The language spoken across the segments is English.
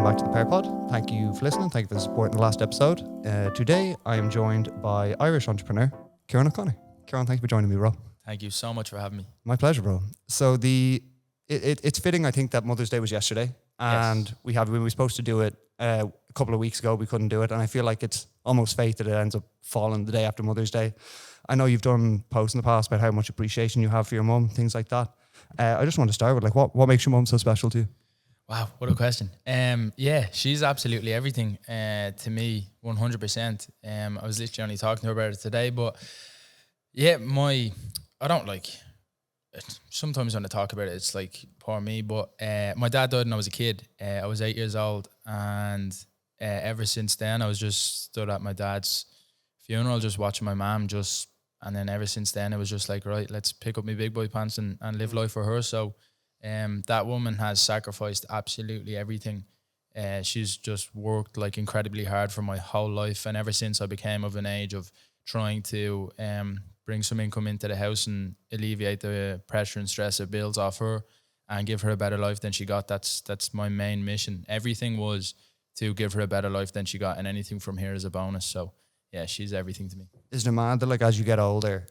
back to the Pear Pod. Thank you for listening. Thank you for the support in the last episode. Today, I am joined by Irish entrepreneur, Ciaran O'Connor. Ciaran, thank you for joining me, bro. Thank you so much for having me. My pleasure, bro. So it's fitting, I think, that Mother's Day was yesterday. And Yes. we were supposed to do it a couple of weeks ago. We couldn't do it. And I feel like it's almost fate that it ends up falling the day after Mother's Day. I know you've done posts in the past about how much appreciation you have for your mum, things like that. I just want to start with, like, what makes your mum so special to you? Wow, what a question. Yeah, she's absolutely everything to me, 100%. I was literally only talking to her about it today, but yeah, I don't like, sometimes when I talk about it, it's like, poor me, but my dad died when I was a kid. I was 8 years old, and ever since then, I was just stood at my dad's funeral, just watching my mom and then ever since then, it was just like, right, let's pick up my big boy pants and live life for her. So that woman has sacrificed absolutely everything. She's just worked like incredibly hard for my whole life, and ever since I became of an age of trying to bring some income into the house and alleviate the pressure and stress of bills off her and give her a better life than she got. That's my main mission. Everything was to give her a better life than she got, and anything from here is a bonus. So yeah, she's everything to me. Is it mad that, like, as you get older,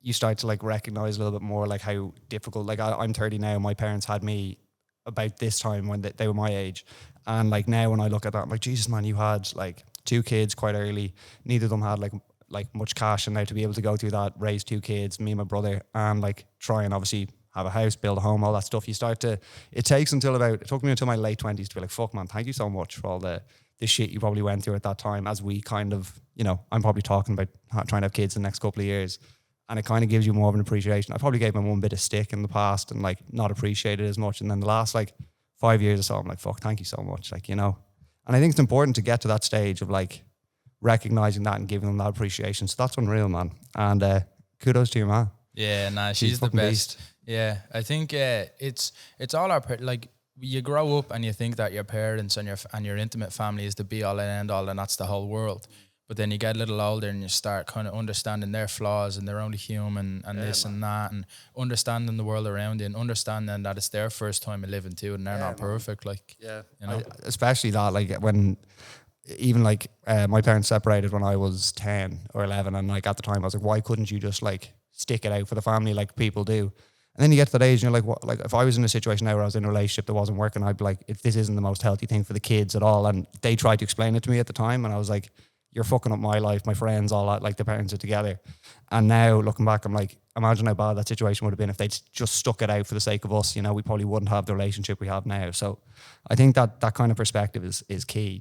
you start to, like, recognize a little bit more, like, how difficult, like, I'm 30 now. My parents had me about this time when they were my age. And, like, now when I look at that, I'm like, Jesus, man, you had, like, 2 kids quite early. Neither of them had, like much cash. And now to be able to go through that, raise 2 kids, me and my brother, and, like, try and obviously have a house, build a home, all that stuff. It took me until my late 20s to be like, fuck, man, thank you so much for all the shit you probably went through at that time, as we kind of, I'm probably talking about trying to have kids in the next couple of years. And it kind of gives you more of an appreciation. I probably gave my mum a bit of stick in the past and, like, not appreciated as much. And then the last, like, 5 years or so, I'm like, fuck, thank you so much. Like, And I think it's important to get to that stage of, like, recognizing that and giving them that appreciation. So that's unreal, man. And kudos to your man. Yeah, nah, she's the fucking best. beast. Yeah, I think it's all like, you grow up and you think that your parents and your intimate family is the be all and end all, and that's the whole world. But then you get a little older and you start kind of understanding their flaws, and they're only human, and this and that, and understanding the world around you, and understanding that it's their first time of living too, and they're not perfect. Like, Especially that, like, when even, like, my parents separated when I was 10 or 11, and, like, at the time I was like, why couldn't you just, like, stick it out for the family like people do? And then you get to that age and you're like, what? Like, if I was in a situation now where I was in a relationship that wasn't working, I'd be like, if this isn't the most healthy thing for the kids at all. And they tried to explain it to me at the time, and I was like, you're fucking up my life, my friends, all that, like, the parents are together. And now looking back, I'm like, imagine how bad that situation would have been if they'd just stuck it out for the sake of us. We probably wouldn't have the relationship we have now. So I think that kind of perspective is key,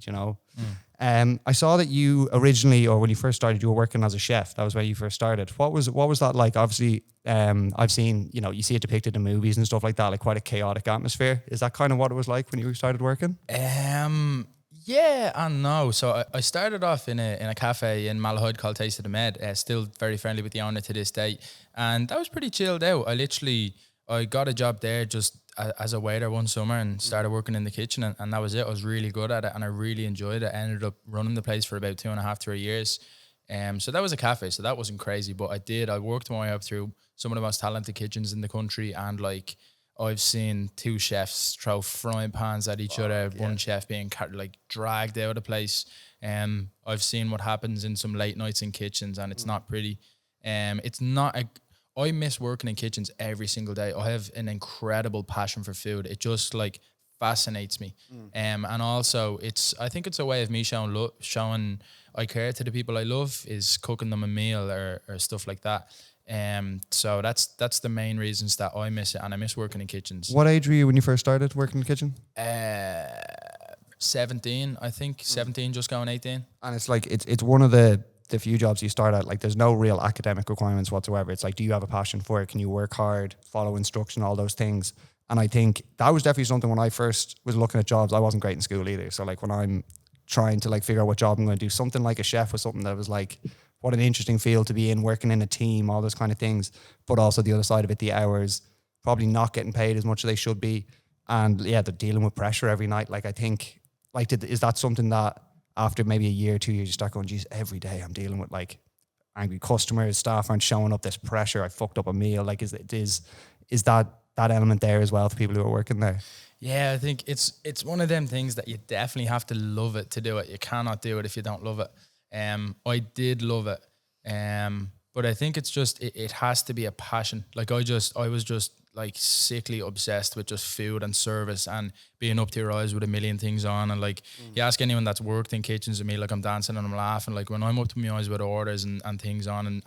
I saw that you originally, or when you first started, you were working as a chef. That was where you first started. What was that like? Obviously, I've seen, you see it depicted in movies and stuff like that, like quite a chaotic atmosphere. Is that kind of what it was like when you started working? Yeah and no. So I started off in a cafe in Malahide called Taste of the Med. Still very friendly with the owner to this day, and that was pretty chilled out. I got a job there just as a waiter one summer and started working in the kitchen, and that was it. I was really good at it and I really enjoyed it. I ended up running the place for about 2.5 to 3 years. So that was a cafe, so that wasn't crazy, but I worked my way up through some of the most talented kitchens in the country, and, like, I've seen 2 chefs throw frying pans at each other, one chef being dragged out of the place. I've seen what happens in some late nights in kitchens, and it's not pretty. I miss working in kitchens every single day. I have an incredible passion for food. It just, like, fascinates me. And also I think it's a way of me showing I care to the people I love, is cooking them a meal or stuff like that. So that's the main reasons that I miss it, and I miss working in kitchens. What age were you when you first started working in the kitchen? 17, I think. 17, just going 18. And it's like, it's one of the few jobs you start at, like, there's no real academic requirements whatsoever. It's like, do you have a passion for it? Can you work hard, follow instruction, all those things? And I think that was definitely something when I first was looking at jobs. I wasn't great in school either. So, like, when I'm trying to, like, figure out what job I'm going to do, something like a chef was something that was like, what an interesting field to be in, working in a team, all those kind of things. But also the other side of it, the hours, probably not getting paid as much as they should be. And yeah, they're dealing with pressure every night. Like, I think, like, is that something that after maybe a year, 2 years, you start going, geez, every day I'm dealing with, like, angry customers, staff aren't showing up, this pressure, I fucked up a meal. Like, is that that element there as well for people who are working there? Yeah, I think it's one of them things that you definitely have to love it to do it. You cannot do it if you don't love it. I did love it. But I think it's just it has to be a passion. Like I was just like sickly obsessed with just food and service and being up to your eyes with a million things on. And like you ask anyone that's worked in kitchens with me, like I'm dancing and I'm laughing. Like when I'm up to my eyes with orders and things on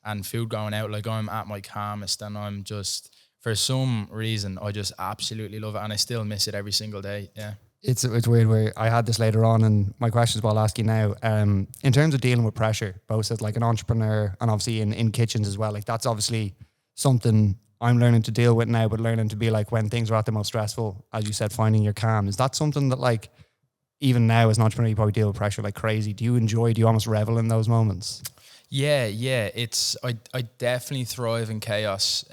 and food going out, like I'm at my calmest and I'm just, for some reason, I just absolutely love it and I still miss it every single day. Yeah. It's weird where I had this later on, and my question is what I'll ask you now. In terms of dealing with pressure, both as like an entrepreneur and obviously in kitchens as well, like that's obviously something I'm learning to deal with now, but learning to be like when things are at the most stressful, as you said, finding your calm. Is that something that like, even now as an entrepreneur, you probably deal with pressure like crazy? Do you almost revel in those moments? Yeah. I definitely thrive in chaos.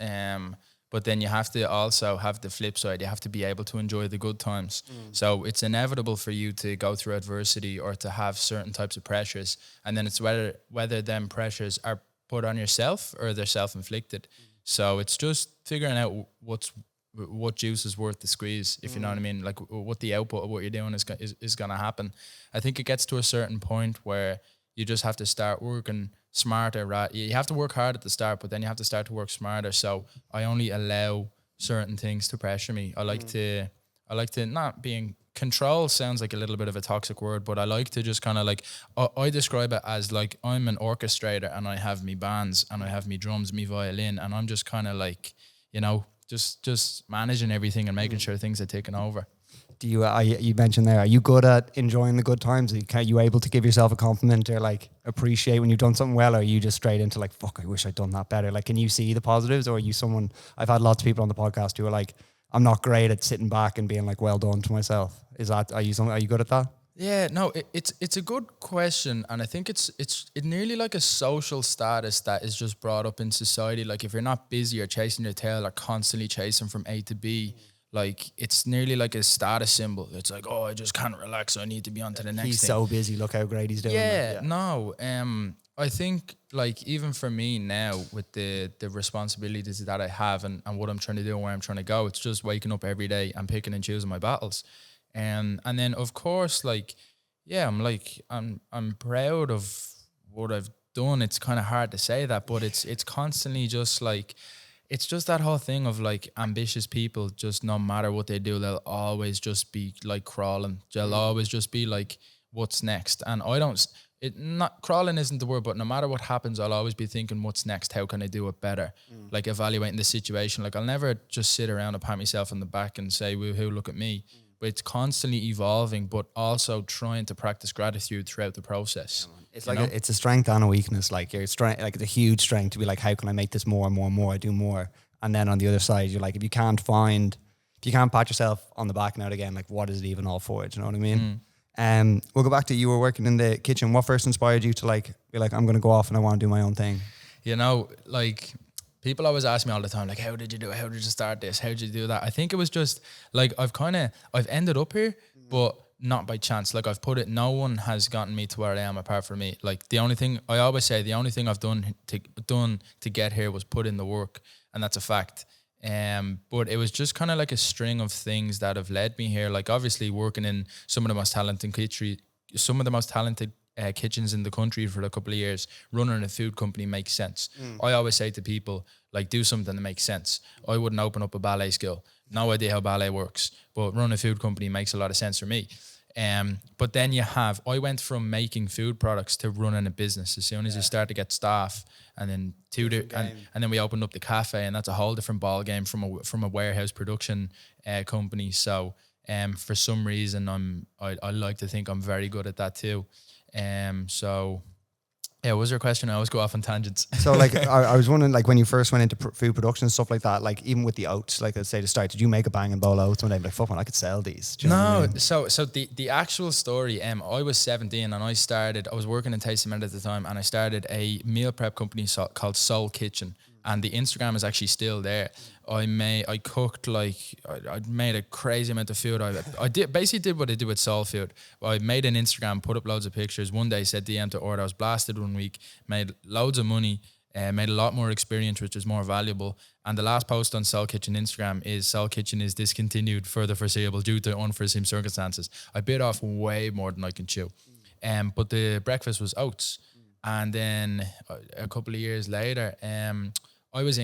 But then you have to also have the flip side. You have to be able to enjoy the good times. So it's inevitable for you to go through adversity or to have certain types of pressures. And then it's whether them pressures are put on yourself or they're self-inflicted. So it's just figuring out what juice is worth the squeeze, if you know what I mean, like what the output of what you're doing is going to happen. I think it gets to a certain point where you just have to start working smarter, right? You have to work hard at the start, but then you have to start to work smarter. So I only allow certain things to pressure me. I like to not being control sounds like a little bit of a toxic word, but I like to just kind of like, I describe it as like I'm an orchestrator and I have me bands and I have me drums, me violin, and I'm just kind of like, you know, just managing everything and making sure things are taken over. Do you, you mentioned there, are you good at enjoying the good times? Are you able to give yourself a compliment or like appreciate when you've done something well? Or are you just straight into like, fuck, I wish I'd done that better? Like, can you see the positives? Or are you someone, I've had lots of people on the podcast who are like, I'm not great at sitting back and being like, well done to myself. Are you good at that? Yeah, no, it's a good question, and I think it's nearly like a social status that is just brought up in society. Like if you're not busy or chasing your tail or constantly chasing from A to B, like it's nearly like a status symbol. It's like, oh, I just can't relax, so I need to be on to the next He's thing. so busy, look how great he's doing. No, I think like even for me now with the responsibilities that I have and what I'm trying to do and where I'm trying to go, it's just waking up every day and picking and choosing my battles. And then of course, like, yeah, I'm proud of what I've done. It's kind of hard to say that, but it's constantly just like, it's just that whole thing of like ambitious people, just no matter what they do, they'll always just be like crawling. They'll always just be like, what's next? And not crawling isn't the word, but no matter what happens, I'll always be thinking, what's next? How can I do it better? Like evaluating the situation. Like I'll never just sit around and pat myself on the back and say, woohoo, look at me. But it's constantly evolving, but also trying to practice gratitude throughout the process. It's like it's a strength and a weakness. Like your strength, like it's a huge strength to be like, how can I make this more and more and more? I do more. And then on the other side, you're like, if you can't pat yourself on the back now and again, like what is it even all for? Do you know what I mean? We'll go back to, you were working in the kitchen. What first inspired you to like be like, I'm going to go off and I want to do my own thing? You know, like people always ask me all the time, like, how did you do it? How did you start this? How did you do that? I think it was just like, I've ended up here, but not by chance. Like I've put it, no one has gotten me to where I am apart from me. Like the only thing I've done to get here was put in the work, and that's a fact. But it was just kind of like a string of things that have led me here. Like obviously working in some of the most talented kitchens in the country for a couple of years, running a food company makes sense. I always say to people, like, do something that makes sense. I wouldn't open up a ballet school. No idea how ballet works, but running a food company makes a lot of sense for me. But then I went from making food products to running a business. As soon as you start to get staff, and then and then we opened up the cafe, and that's a whole different ball game from a warehouse production company. So for some reason I like to think I'm very good at that too. So yeah, what was your question? I always go off on tangents. So like, I was wondering, like when you first went into food production and stuff like that, like even with the oats, like let's say to start, did you make a banging bowl of oats one day? Like, fuck man, I could sell these. Do you know what I mean? So the actual story, I was 17 and I was working in Taste Cement at the time, and I started a meal prep company called Soul Kitchen. And the Instagram is actually still there. I cooked I made a crazy amount of food. I did what I did with soul food. I made an Instagram, put up loads of pictures. One day said DM to order. I was blasted one week, made loads of money. Made a lot more experience, which is more valuable. And the last post on Soul Kitchen Instagram is Soul Kitchen is discontinued for the foreseeable due to unforeseen circumstances. I bit off way more than I can chew. But the breakfast was oats. And then a couple of years later, when I was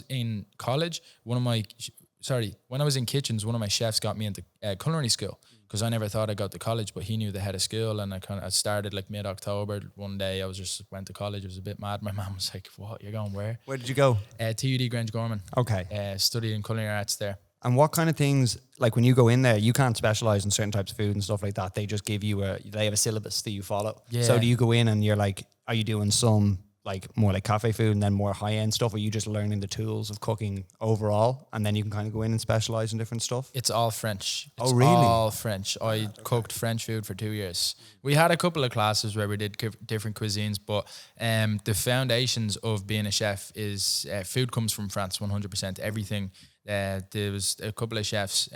in college, when I was in kitchens, one of my chefs got me into culinary school, because I never thought I'd go to college, but he knew the head of school, and I started like mid-October. One day I went to college. I was a bit mad. My mum was like, "What? You're going where?" Where did you go? TUD Grange Gorman. Okay. Studying culinary arts there. And what kind of things, like when you go in there, you can't specialize in certain types of food and stuff like that. They just give you they have a syllabus that you follow. Yeah. So do you go in and you're like, are you doing some like more like cafe food and then more high end stuff? Or are you just learning the tools of cooking overall? And then you can kind of go in and specialize in different stuff? It's all French. It's really? all French. I cooked French food for 2 years. We had a couple of classes where we did different cuisines, but the foundations of being a chef is food comes from France 100%. Everything. There was a couple of chefs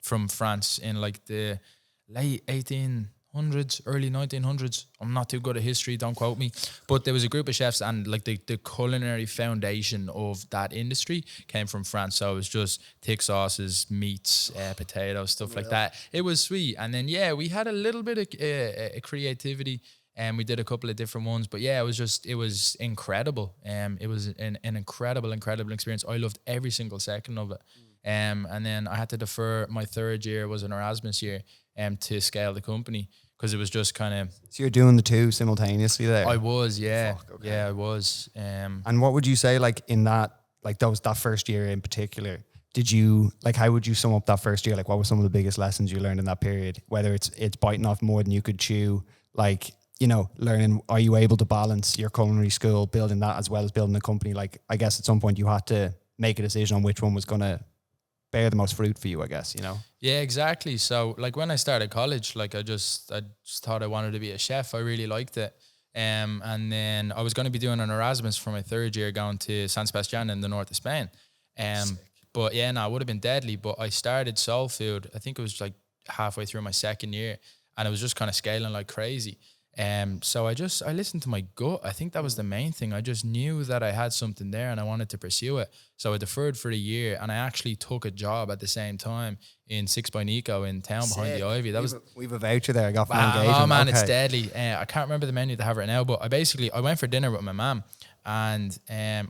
from France in like the late 1800s, early 1900s. I'm not too good at history, don't quote me. But there was a group of chefs, and like the culinary foundation of that industry came from France. So it was just thick sauces, meats, potatoes, stuff like that. It was sweet. And then, we had a little bit of creativity. And we did a couple of different ones, but it was incredible. It was an incredible experience. I loved every single second of it. And then I had to defer. My third year was an Erasmus year to scale the company, because it was just kind of. So you're doing the two simultaneously there? I was, yeah. Fuck, okay. Yeah, I was. And what would you say, like in that, like that first year in particular, how would you sum up that first year? Like what were some of the biggest lessons you learned in that period? Whether it's biting off more than you could chew, like, you know, learning, are you able to balance your culinary school, building that as well as building a company? Like, I guess at some point you had to make a decision on which one was going to bear the most fruit for you, I guess, you know? Yeah, exactly. So like when I started college, like I just thought I wanted to be a chef. I really liked it. And then I was going to be doing an Erasmus for my third year, going to San Sebastian in the north of Spain. But it would have been deadly. But I started Soul Food, I think it was like halfway through my second year, and it was just kind of scaling like crazy. So I listened to my gut. I think that was the main thing. I just knew that I had something there and I wanted to pursue it. So I deferred for a year, and I actually took a job at the same time in 6 by Nico in town behind the Ivy. We've a voucher there. I got wow, engagement. Oh man, okay. It's deadly. I can't remember the menu to have right now, but I went for dinner with my mum. And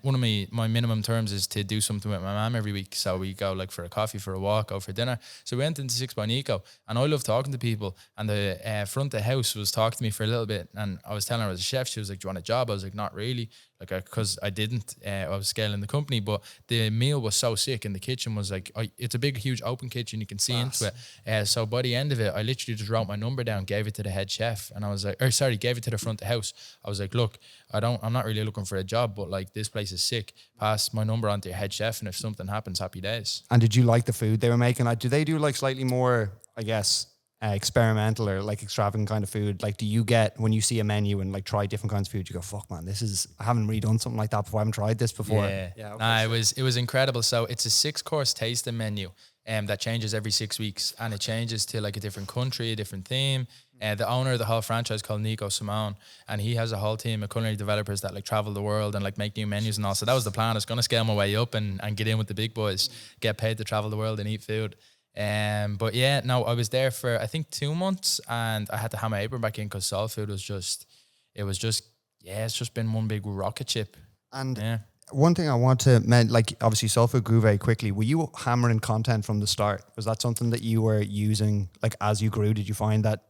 one of my minimum terms is to do something with my mum every week. So we go like for a coffee, for a walk, go for dinner. So we went into 6 by Nico, and I love talking to people. And the front of the house was talking to me for a little bit, and I was telling her I was a chef. She was like, "Do you want a job?" I was like, "Not really." Like, because I didn't. I was scaling the company, but the meal was so sick, and the kitchen was like, it's a big, huge open kitchen. You can see into it. So by the end of it, I literally just wrote my number down, gave it to the head chef, and I was like, gave it to the front of the house. I was like, "Look, I'm not really looking for a job, but like this place is sick. Pass my number on to your head chef, and if something happens, happy days." And did you like the food they were making? Like, do they do like slightly more, I guess, experimental or like extravagant kind of food? Like, do you get, when you see a menu and like try different kinds of food, you go, "Fuck man, I haven't really done something like that before. I haven't tried this before." Yeah. Okay, it was incredible. So it's a 6-course tasting menu that changes every 6 weeks, and it changes to like a different country, a different theme. The owner of the whole franchise called Nico Simone, and he has a whole team of culinary developers that like travel the world and like make new menus and all. So that was the plan. I was going to scale my way up and get in with the big boys, get paid to travel the world and eat food. But I was there for I think 2 months, and I had to have my apron back in because Soul Food was just it's just been one big rocket ship. And one thing I want to mention, like obviously Soul Food grew very quickly. Were you hammering content from the start? Was that something that you were using like as you grew? Did you find that,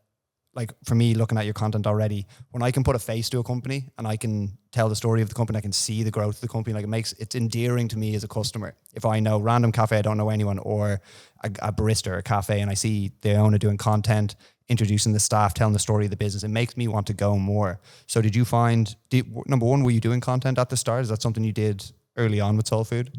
like for me, looking at your content already, when I can put a face to a company and I can tell the story of the company, I can see the growth of the company, like it's endearing to me as a customer. If I know random cafe, I don't know anyone, or a barista or a cafe, and I see the owner doing content, introducing the staff, telling the story of the business, it makes me want to go more. So did you find, number one, were you doing content at the start? Is that something you did early on with Soul Food?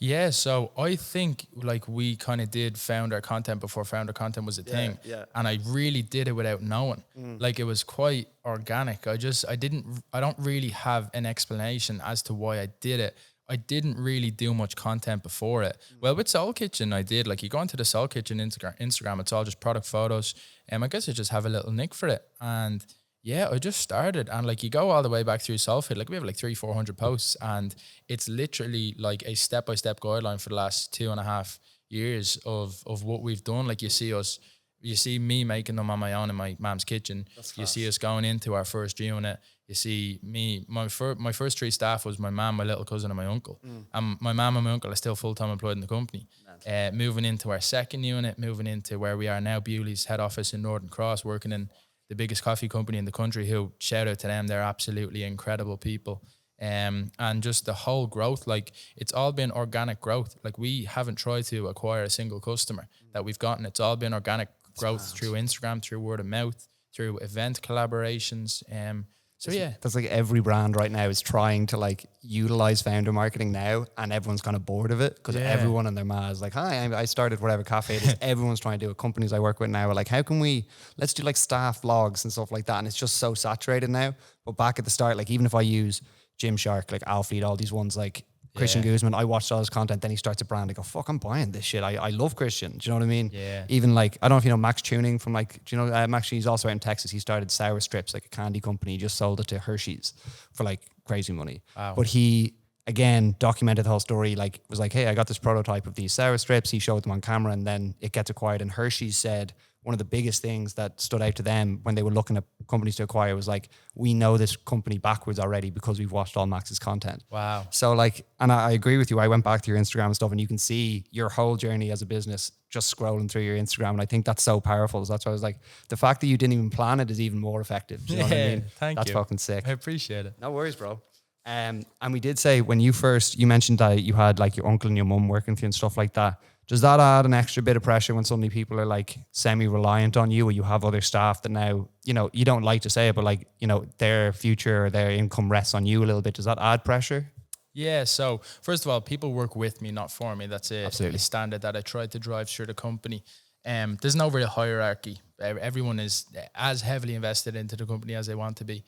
Yeah, so I think like we kind of did founder content before founder content was a thing. Yeah. And I really did it without knowing. Like it was quite organic. I don't really have an explanation as to why I did it. I didn't really do much content before it. Well, with Soul Kitchen, I did. Like you go into the Soul Kitchen Instagram, it's all just product photos. I guess I just have a little nick for it. And Yeah, I just started, and like you go all the way back through Solfit, like we have like 300-400 posts, and it's literally like a step-by-step guideline for the last 2.5 years of what we've done. Like you see me making them on my own in my mom's kitchen. You see us going into our first unit. You see me, my first 3 staff was my mom, my little cousin, and my uncle. And my mom and my uncle are still full-time employed in the company. Moving into our second unit, moving into where we are now, Bewley's head office in Northern Cross, working in the biggest coffee company in the country, who, shout out to them, they're absolutely incredible people. And just the whole growth, like it's all been organic growth. Like we haven't tried to acquire a single customer that we've gotten. It's all been organic growth through Instagram, through word of mouth, through event collaborations. So yeah, that's like every brand right now is trying to like utilize founder marketing now, and everyone's kind of bored of it because everyone and their ma is like, hi, I started whatever cafe it is. Everyone's trying to do it. Companies I work with now are like, how can let's do like staff vlogs and stuff like that. And it's just so saturated now. But back at the start, like even if I use Gymshark, like Alfleet, all these ones, like Christian Guzman, I watched all his content, then he starts a brand. I go, fuck, I'm buying this shit. I love Christian. Do you know what I mean? Yeah. Even like, I don't know if you know Max Tuning from like, do you know, Max, he's also out in Texas. He started Sour Strips, like a candy company. He just sold it to Hershey's for like crazy money. Wow. But he, again, documented the whole story, like was like, hey, I got this prototype of these Sour Strips. He showed them on camera, and then it gets acquired. And Hershey's said one of the biggest things that stood out to them when they were looking at companies to acquire was like, we know this company backwards already because we've watched all Max's content. Wow. So like, and I agree with you. I went back to your Instagram and stuff, and you can see your whole journey as a business just scrolling through your Instagram. And I think that's so powerful. So that's why I was like, the fact that you didn't even plan it is even more effective. Do you know what I mean? Thank you. That's fucking sick. I appreciate it. No worries, bro. And we did say when you mentioned that you had like your uncle and your mum working for you and stuff like that. Does that add an extra bit of pressure when suddenly people are like semi-reliant on you, or you have other staff that now, you know, you don't like to say it, but like, you know, their future or their income rests on you a little bit? Does that add pressure? Yeah, so first of all, people work with me, not for me. That's a standard that I try to drive through the company. There's no real hierarchy. Everyone is as heavily invested into the company as they want to be.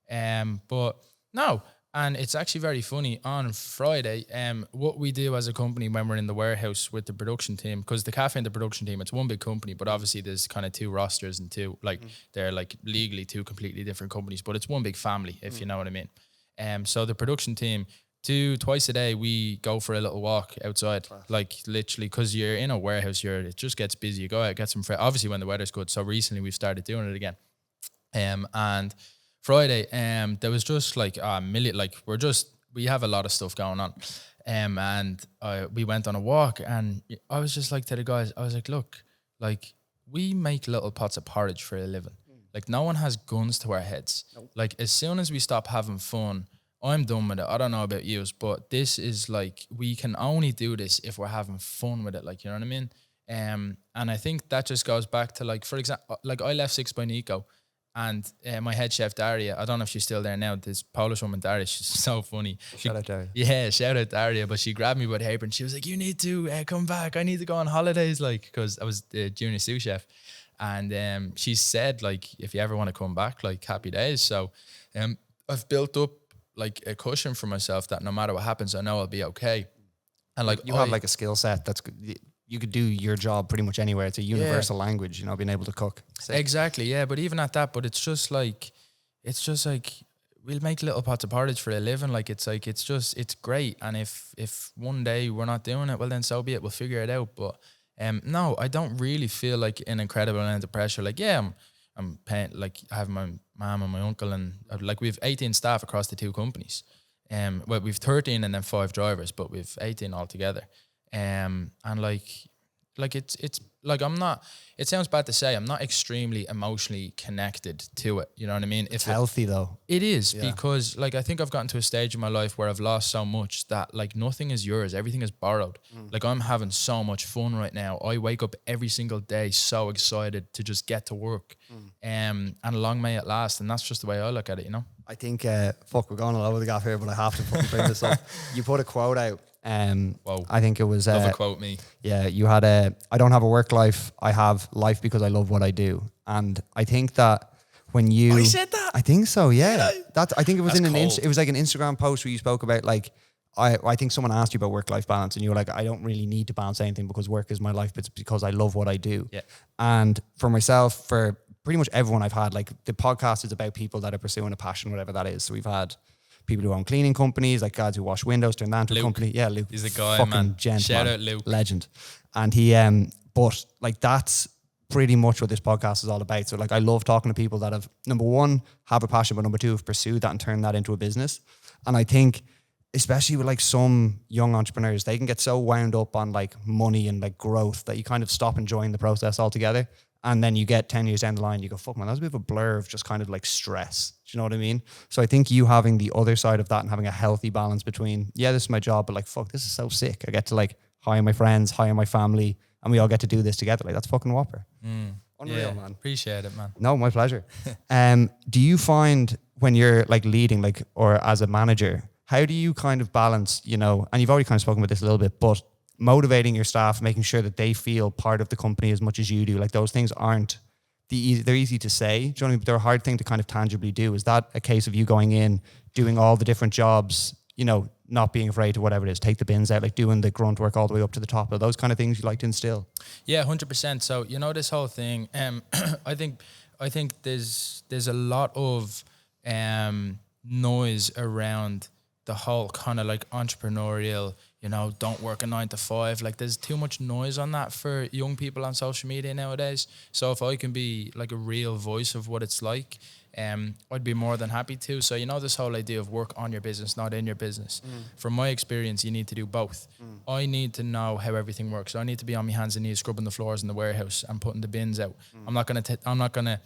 But no, and it's actually very funny. On Friday, what we do as a company when we're in the warehouse with the production team, because the cafe and the production team, it's one big company, but obviously there's kind of 2 rosters and they're like legally 2 completely different companies, but it's one big family, if you know what I mean. So the production team, twice a day, we go for a little walk outside, like literally, because you're in a warehouse, it just gets busy. You go out, get some fresh, obviously when the weather's good. So recently we've started doing it again. And Friday, there was just like a million, like we have a lot of stuff going on. And we went on a walk, and I was just like to the guys, I was like, look, like we make little pots of porridge for a living. Like no one has guns to our heads. Nope. Like as soon as we stop having fun, I'm done with it. I don't know about you, but this is like, we can only do this if we're having fun with it. Like, you know what I mean? And I think that just goes back to like, for example, like I left Six by Nico, and my head chef, Daria, I don't know if she's still there now, this Polish woman, Daria, she's so funny. Shout out Daria. Yeah, shout out Daria. But she grabbed me by the apron. She was like, you need to come back. I need to go on holidays, like, because I was the junior sous chef. And she said, like, if you ever want to come back, like, happy days. So I've built up like a cushion for myself that no matter what happens, I know I'll be okay. And like you have like a skill set that's good. You could do your job pretty much anywhere. It's a universal language, you know, being able to cook. Sick. Exactly, yeah. But even at that, but it's just like we'll make little pots of porridge for a living. Like it's great. And if one day we're not doing it, well then so be it. We'll figure it out. But no, I don't really feel like an incredible amount of pressure. Like I'm paying, like I have my mom and my uncle, and like we've 18 staff across the 2 companies. Well, we've 13 and then 5 drivers, but we've 18 altogether. And like it's like I'm not, it sounds bad to say, I'm not extremely emotionally connected to it. You know what I mean? It's healthy though. It is, because like I think I've gotten to a stage in my life where I've lost so much that like nothing is yours, everything is borrowed. Like I'm having so much fun right now. I wake up every single day so excited to just get to work. And long may it last. And that's just the way I look at it, you know? I think, we're going all over the gap here, but I have to fucking bring this up. You put a quote out. Whoa. I think it was Love a quote me. Yeah, you had I don't have a work life, I have life because I love what I do. And I think that when you said that? I think so, yeah. I think it was That's it was like an Instagram post where you spoke about like I think someone asked you about work-life balance, and you were like, I don't really need to balance anything because work is my life, but it's because I love what I do. Yeah. And for myself, for pretty much everyone I've had, like the podcast is about people that are pursuing a passion, whatever that is. So we've had people who own cleaning companies, like guys who wash windows, turn that into a company. Yeah, Luke. He's a guy, fucking man. Gent, Shout man. out Luke. Legend. And he, but like that's pretty much what this podcast is all about. So like I love talking to people that have, number one, have a passion, but number two, have pursued that and turned that into a business. And I think, especially with like some young entrepreneurs, they can get so wound up on like money and like growth that you kind of stop enjoying the process altogether. And then you get 10 years down the line, you go, fuck man, that was a bit of a blur of just kind of like stress. Do you know what I mean? So I think you having the other side of that and having a healthy balance between, yeah, this is my job, but like, fuck, this is so sick. I get to like hire my friends, hire my family, and we all get to do this together. Like that's fucking whopper. Unreal, man. Appreciate it, man. No, my pleasure. Do you find when you're like leading, like, or as a manager, how do you kind of balance, you know, and you've already kind of spoken about this a little bit, but motivating your staff, making sure that they feel part of the company as much as you do, like those things aren't they're easy to say, do you know what I mean? But they're a hard thing to kind of tangibly do. Is that a case of you going in, doing all the different jobs, you know, not being afraid to whatever it is, take the bins out, like doing the grunt work all the way up to the top? Are those kind of things you like to instill? Yeah, 100%. So, you know, this whole thing, I think there's a lot of noise around the whole kind of like entrepreneurial, you know, don't work a 9 to 5. Like there's too much noise on that for young people on social media nowadays. So if I can be like a real voice of what it's like, I'd be more than happy to. So, you know, this whole idea of work on your business, not in your business. From my experience, you need to do both. I need to know how everything works. So I need to be on my hands and knees scrubbing the floors in the warehouse and putting the bins out. I'm not going to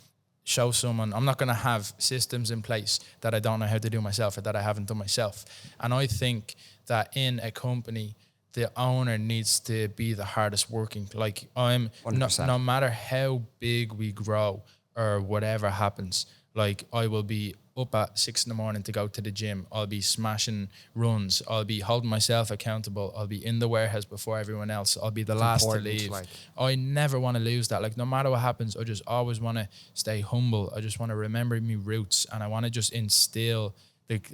show someone, I'm not going to have systems in place that I don't know how to do myself or that I haven't done myself. And I think that in a company, the owner needs to be the hardest working. Like no matter how big we grow or whatever happens, like I will be up at 6 a.m. to go to the gym. I'll be smashing runs. I'll be holding myself accountable. I'll be in the warehouse before everyone else. I'll be the last to leave. Like, I never want to lose that. Like no matter what happens, I just always want to stay humble. I just want to remember my roots, and I want to just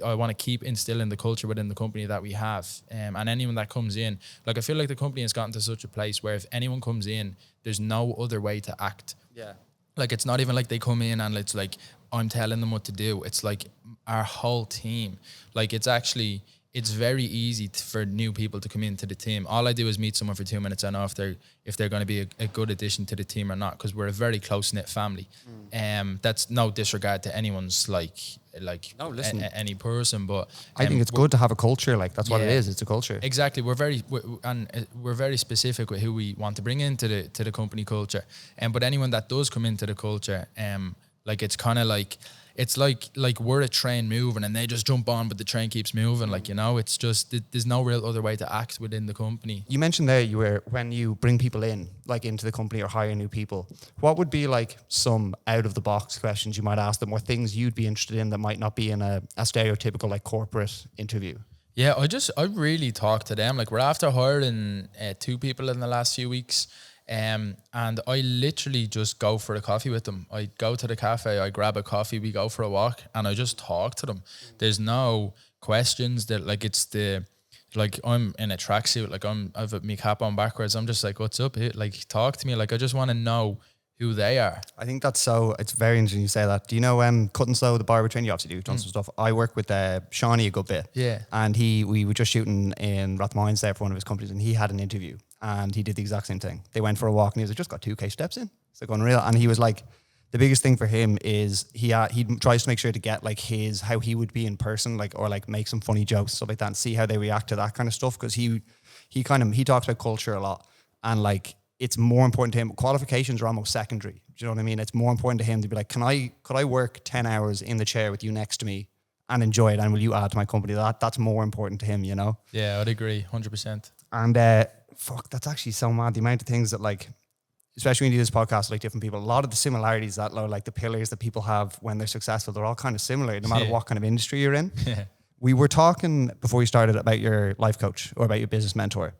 I want to keep instilling the culture within the company that we have. And anyone that comes in, like I feel like the company has gotten to such a place where if anyone comes in, there's no other way to act. Yeah. Like it's not even like they come in and it's like I'm telling them what to do. It's like our whole team. Like it's very easy for new people to come into the team. All I do is meet someone for 2 minutes and know if they're going to be a good addition to the team or not, because we're a very close knit family. That's no disregard to anyone's any person, but I think it's good to have a culture. Like that's what it is. It's a culture. Exactly. We're very specific with who we want to bring into the company culture. But anyone that does come into the culture, like it's kind of like. It's like we're a train moving and they just jump on, but the train keeps moving. Like, you know, it's just, there's no real other way to act within the company. You mentioned there when you bring people in, like into the company or hire new people, what would be like some out of the box questions you might ask them, or things you'd be interested in that might not be in a stereotypical like corporate interview? Yeah, I really talk to them. Like we're after hiring 2 people in the last few weeks. And I literally just go for a coffee with them. I go to the cafe, I grab a coffee, we go for a walk, and I just talk to them. There's no questions that I'm in a tracksuit, like I've my cap on backwards. I'm just like, what's up? Like talk to me. Like I just want to know who they are. I think it's very interesting you say that. Do you know Cut and Slow, the barber train? You obviously do done some stuff. I work with Shawnee a good bit. Yeah. And we were just shooting in Rathmines there for one of his companies, and he had an interview and he did the exact same thing. They went for a walk and he was like, just got 2K steps in. It's like unreal. And he was like, the biggest thing for him is he tries to make sure to get like how he would be in person, like, or like make some funny jokes, stuff like that, and see how they react to that kind of stuff. Cause he talks about culture a lot, and like, it's more important to him. Qualifications are almost secondary. Do you know what I mean? It's more important to him to be like, could I work 10 hours in the chair with you next to me and enjoy it? And will you add to my company? That's more important to him, you know? Yeah, I'd agree 100%. And that's actually so mad. The amount of things that like, especially when you do this podcast, like different people, a lot of the similarities that like the pillars that people have when they're successful, they're all kind of similar, no matter what kind of industry you're in. Yeah. We were talking before we started about your life coach or about your business mentor.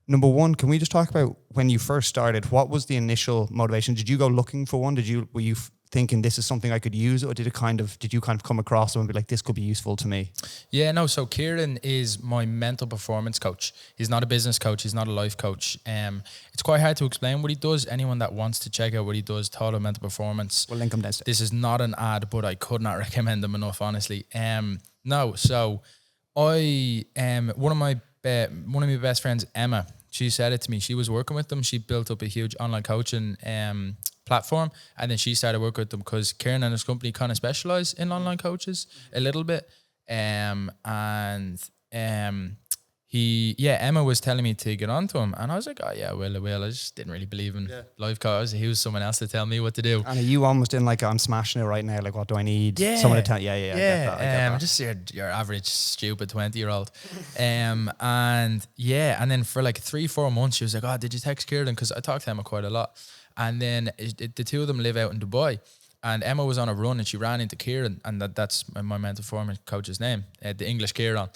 Number one, can we just talk about when you first started? What was the initial motivation? Did you go looking for one? Were you thinking this is something I could use, or did you kind of come across them and be like, this could be useful to me? Yeah, no. So Ciaran is my mental performance coach. He's not a business coach. He's not a life coach. It's quite hard to explain what he does. Anyone that wants to check out what he does, Total Mental Performance. We'll link him downstairs. This is not an ad, but I could not recommend him enough, honestly. No. So one of my best friends, Emma, she said it to me. She was working with them. She built up a huge online coaching platform, and then she started working with them because Ciaran and his company kind of specialize in online coaches a little bit. Emma was telling me to get onto him, and I was like, oh yeah, well, I just didn't really believe in life coach. He was someone else to tell me what to do. And are you almost in like, I'm smashing it right now, like what do I need? Yeah. Someone to tell I get that. Just your average stupid 20-year-old. And then for like 3-4 months she was like, oh, did you text Ciaran? Because I talked to Emma quite a lot. And then the two of them live out in Dubai. And Emma was on a run and she ran into Ciaran, and that's my mental performance coach's name, the English Ciaran.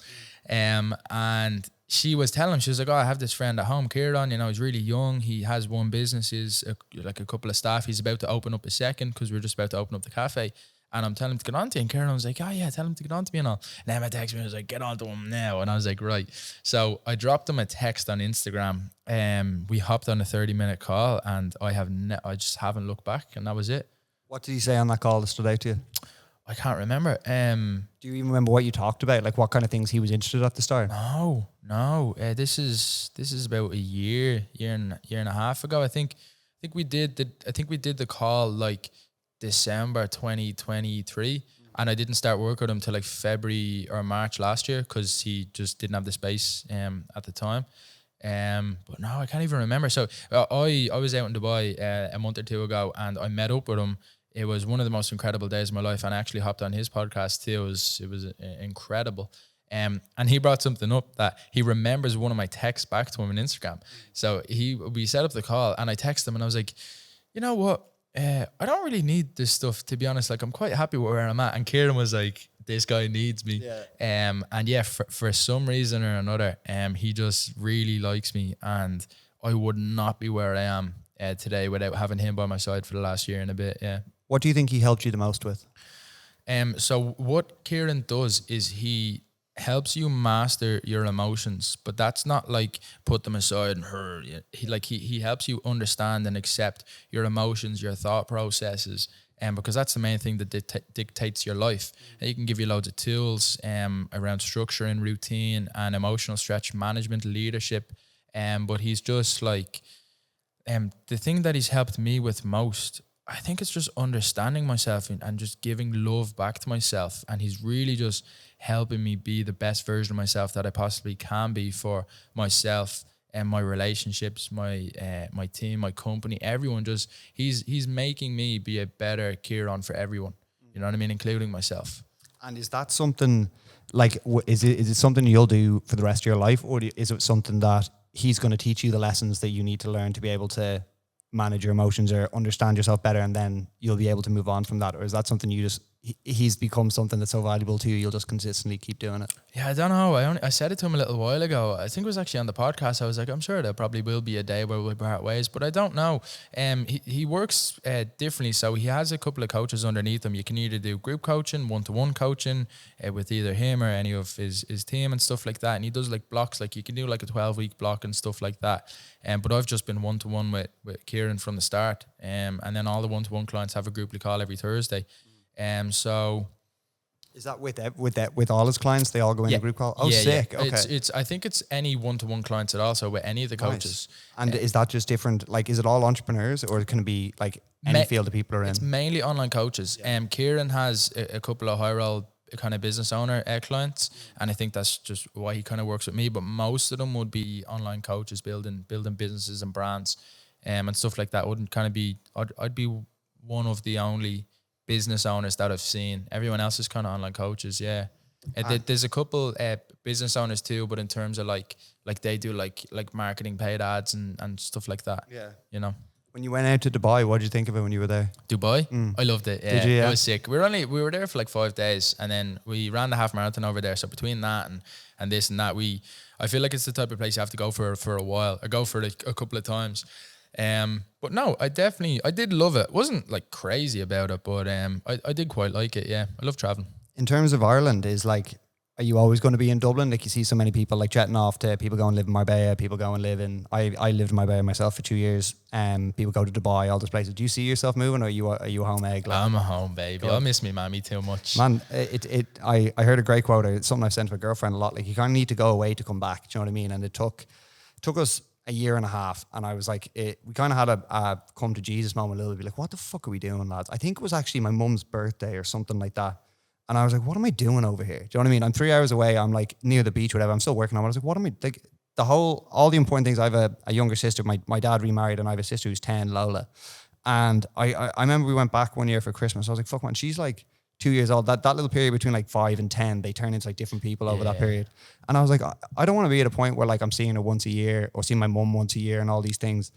And she was telling him, she was like, oh, I have this friend at home, Ciaran, he's really young. He has one business, he's like a couple of staff. He's about to open up a second because we're just about to open up the cafe. And I'm telling him to get on to you. And Ciaran was like, oh yeah, tell him to get on to me and all. And Emma texted me and was like, get on to him now. And I was like, right. So I dropped him a text on Instagram. We hopped on a 30-minute call, and I just haven't looked back, and that was it. What did he say on that call that stood out to you? I can't remember. Do you even remember what you talked about? Like what kind of things he was interested at the start? No. This is about a year and a half ago. I think we did the call like December 2023, and I didn't start work with him till like February or March last year because he just didn't have the space at the time. But no, I can't even remember. So I was out in Dubai a month or two ago, and I met up with him. It was one of the most incredible days of my life, and I actually hopped on his podcast too. It was incredible. And he brought something up that he remembers one of my texts back to him on Instagram. So we set up the call, and I texted him, and I was like, you know what? I don't really need this stuff, to be honest. Like, I'm quite happy with where I'm at. And Ciaran was like, this guy needs me. Yeah. For some reason or another, he just really likes me, and I would not be where I am today without having him by my side for the last year and a bit. Yeah. What do you think he helped you the most with? So what Ciaran does is he helps you master your emotions, but that's not like put them aside and hurt. He helps you understand and accept your emotions, your thought processes, because that's the main thing that dictates your life. And he can give you loads of tools around structure and routine and emotional stretch management, leadership. But he's just like the thing that he's helped me with most, I think it's just understanding myself and just giving love back to myself. And he's really just helping me be the best version of myself that I possibly can be for myself and my relationships, my team, my company, everyone. Just he's making me be a better Ciaran for everyone. You know what I mean, including myself. And is that something like is it something you'll do for the rest of your life, or is it something that he's going to teach you the lessons that you need to learn to be able to manage your emotions or understand yourself better, and then you'll be able to move on from that? Or is that something he's become something that's so valuable to you, you'll just consistently keep doing it? Yeah, I don't know. I said it to him a little while ago. I think it was actually on the podcast. I was like, I'm sure there probably will be a day where we'll part ways, but I don't know. He works differently. So he has a couple of coaches underneath him. You can either do group coaching, one-to-one coaching with either him or any of his team and stuff like that. And he does like blocks, like you can do like a 12-week block and stuff like that. But I've just been one-to-one with Ciaran from the start. And then all the one-to-one clients have a grouply call every Thursday. So is that with all his clients? They all go in a group call. Oh, yeah, sick. Yeah. Okay. I think it's any one-to-one clients at all. So with any of the coaches. Nice. And is that just different? Like, is it all entrepreneurs, or can it be like any field of people are in? It's mainly online coaches. Ciaran has a couple of high role kind of business owner clients, and I think that's just why he kind of works with me. But most of them would be online coaches building businesses and brands, and stuff like that. Wouldn't kind of be. I'd be one of the only business owners that I've seen. Everyone else is kind of online coaches. Yeah. There's a couple business owners too, but in terms of like they do like marketing, paid ads and stuff like that. Yeah. You know. When you went out to Dubai, what did you think of it when you were there? Dubai? I loved it. Yeah. Did you? Yeah. It was sick. We were there for like 5 days, and then we ran the half marathon over there. So between that and this and that, I feel like it's the type of place you have to go for a while, or go for like a couple of times. But no, I did love it. Wasn't like crazy about it, but I did quite like it. Yeah, I love traveling. In terms of Ireland, is like, are you always going to be in Dublin? Like you see so many people like jetting off to people go and live in Marbella, people go and live in, I lived in Marbella myself for 2 years. People go to Dubai, all those places. Do you see yourself moving, or are you a home egg? Like, I'm a home baby. I miss me mammy too much. man, I heard a great quote. It's something I've sent to my girlfriend a lot. Like you kind of need to go away to come back. Do you know what I mean? And it took us a year and a half, and I was like, we kind of had a come to Jesus moment a little bit, like, what the fuck are we doing, lads? I think it was actually my mum's birthday or something like that. And I was like, what am I doing over here? Do you know what I mean? I'm 3 hours away. I'm like near the beach, whatever. I'm still working on it. I was like, what am I, like all the important things. I have a younger sister. My dad remarried, and I have a sister who's 10, Lola. And I remember we went back one year for Christmas. I was like, fuck man, she's like 2 years old. That little period between like 5 and 10, they turn into like different people over that period. And I was like, I don't want to be at a point where like I'm seeing her once a year or seeing my mum once a year and all these things.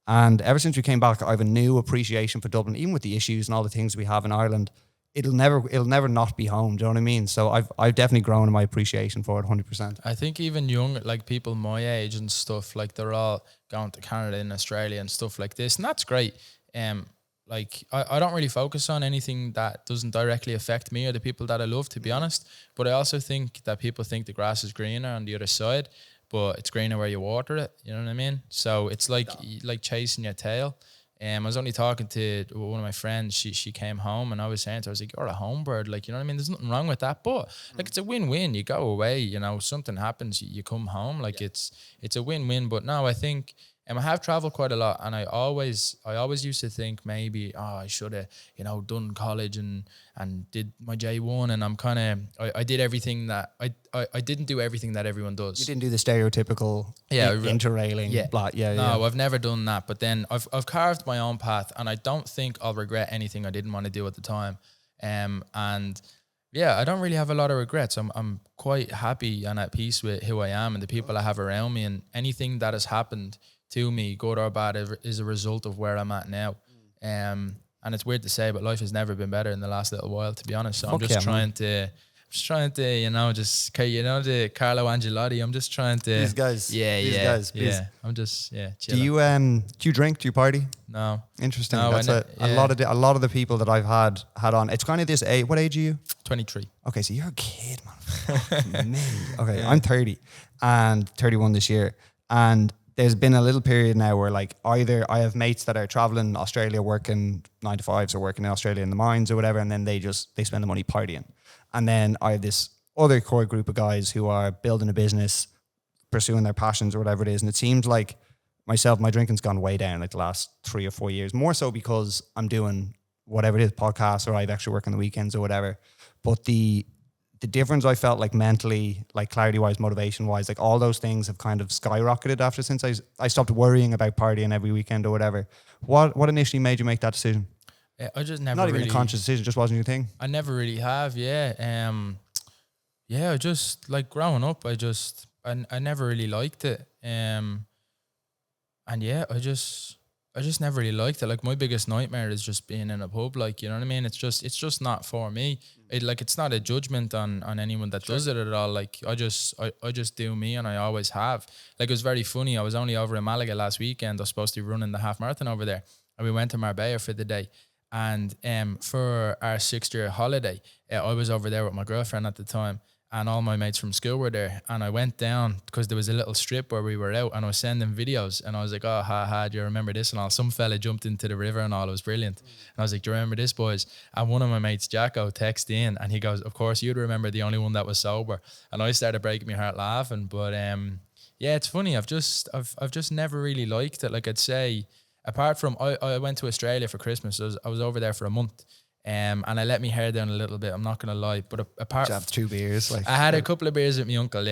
And ever since we came back, I have a new appreciation for Dublin, even with the issues and all the things we have in Ireland. It'll never not be home. Do you know what I mean? So I've definitely grown in my appreciation for it 100%. I think even young, like people my age and stuff, like they're all going to Canada and Australia and stuff like this, and that's great. Like I don't really focus on anything that doesn't directly affect me or the people that I love, to be honest. But I also think that people think the grass is greener on the other side, but it's greener where you water it. You know what I mean? So it's like chasing your tail. I was only talking to one of my friends. She came home, and I was saying to her, I was like, you're a home bird. Like, you know what I mean? There's nothing wrong with that. But like, it's a win-win. You go away, you know, something happens, you come home. Like it's a win-win. But no, I think I have traveled quite a lot, and I always used to think maybe, I should have, you know, done college and did my J1, and I'm kind of, I did everything that I didn't do everything that everyone does. You didn't do the stereotypical interrailing. No, I've never done that. But then I've carved my own path, and I don't think I'll regret anything I didn't want to do at the time. And yeah, I don't really have a lot of regrets. I'm quite happy and at peace with who I am and the people I have around me, and anything that has happened to me, good or bad, is a result of where I'm at now. And it's weird to say, but life has never been better in the last little while, to be honest. So I'm just trying to, you know, the Carlo Angelotti. I'm just trying to. These guys. Yeah. I'm just, chilling. Do you drink? Do you party? No. Interesting. No, that's a lot of the people that I've had on. It's kind of this age. What age are you? 23. Okay, so you're a kid, man. Okay, I'm 30 and 31 this year, and there's been a little period now where like either I have mates that are traveling Australia working 9 to 5s or working in Australia in the mines or whatever, and then they spend the money partying. And then I have this other core group of guys who are building a business, pursuing their passions or whatever it is. And it seems like my drinking's gone way down like the last 3 or 4 years, more so because I'm doing whatever it is, podcasts, or I have extra work on the weekends or whatever. But the difference I felt like mentally, like clarity-wise, motivation-wise, like all those things have kind of skyrocketed since I stopped worrying about partying every weekend or whatever. What initially made you make that decision? I just never Not even a conscious decision, just wasn't your thing? I never really have, I just, like growing up, I never really liked it. I just never really liked it. Like my biggest nightmare is just being in a pub, like, you know what I mean? It's just not for me. It's not a judgment on anyone that does it at all. Like I just do me, and I always have. Like it was very funny. I was only over in Malaga last weekend. I was supposed to be running the half marathon over there, and we went to Marbella for the day. And for our 6th year holiday, I was over there with my girlfriend at the time, and all my mates from school were there. And I went down because there was a little strip where we were out, and I was sending videos, and I was like, oh, do you remember this? And all, some fella jumped into the river and all, it was brilliant. And I was like, do you remember this, boys? And one of my mates, Jacko, texted in, and he goes, of course you'd remember, the only one that was sober. And I started breaking my heart laughing. But it's funny. I've just never really liked it. Like I'd say, apart from I went to Australia for Christmas. I was over there for a month. And I let my hair down a little bit, I'm not gonna lie. But apart from 2 beers, like I had a couple of beers with my uncle,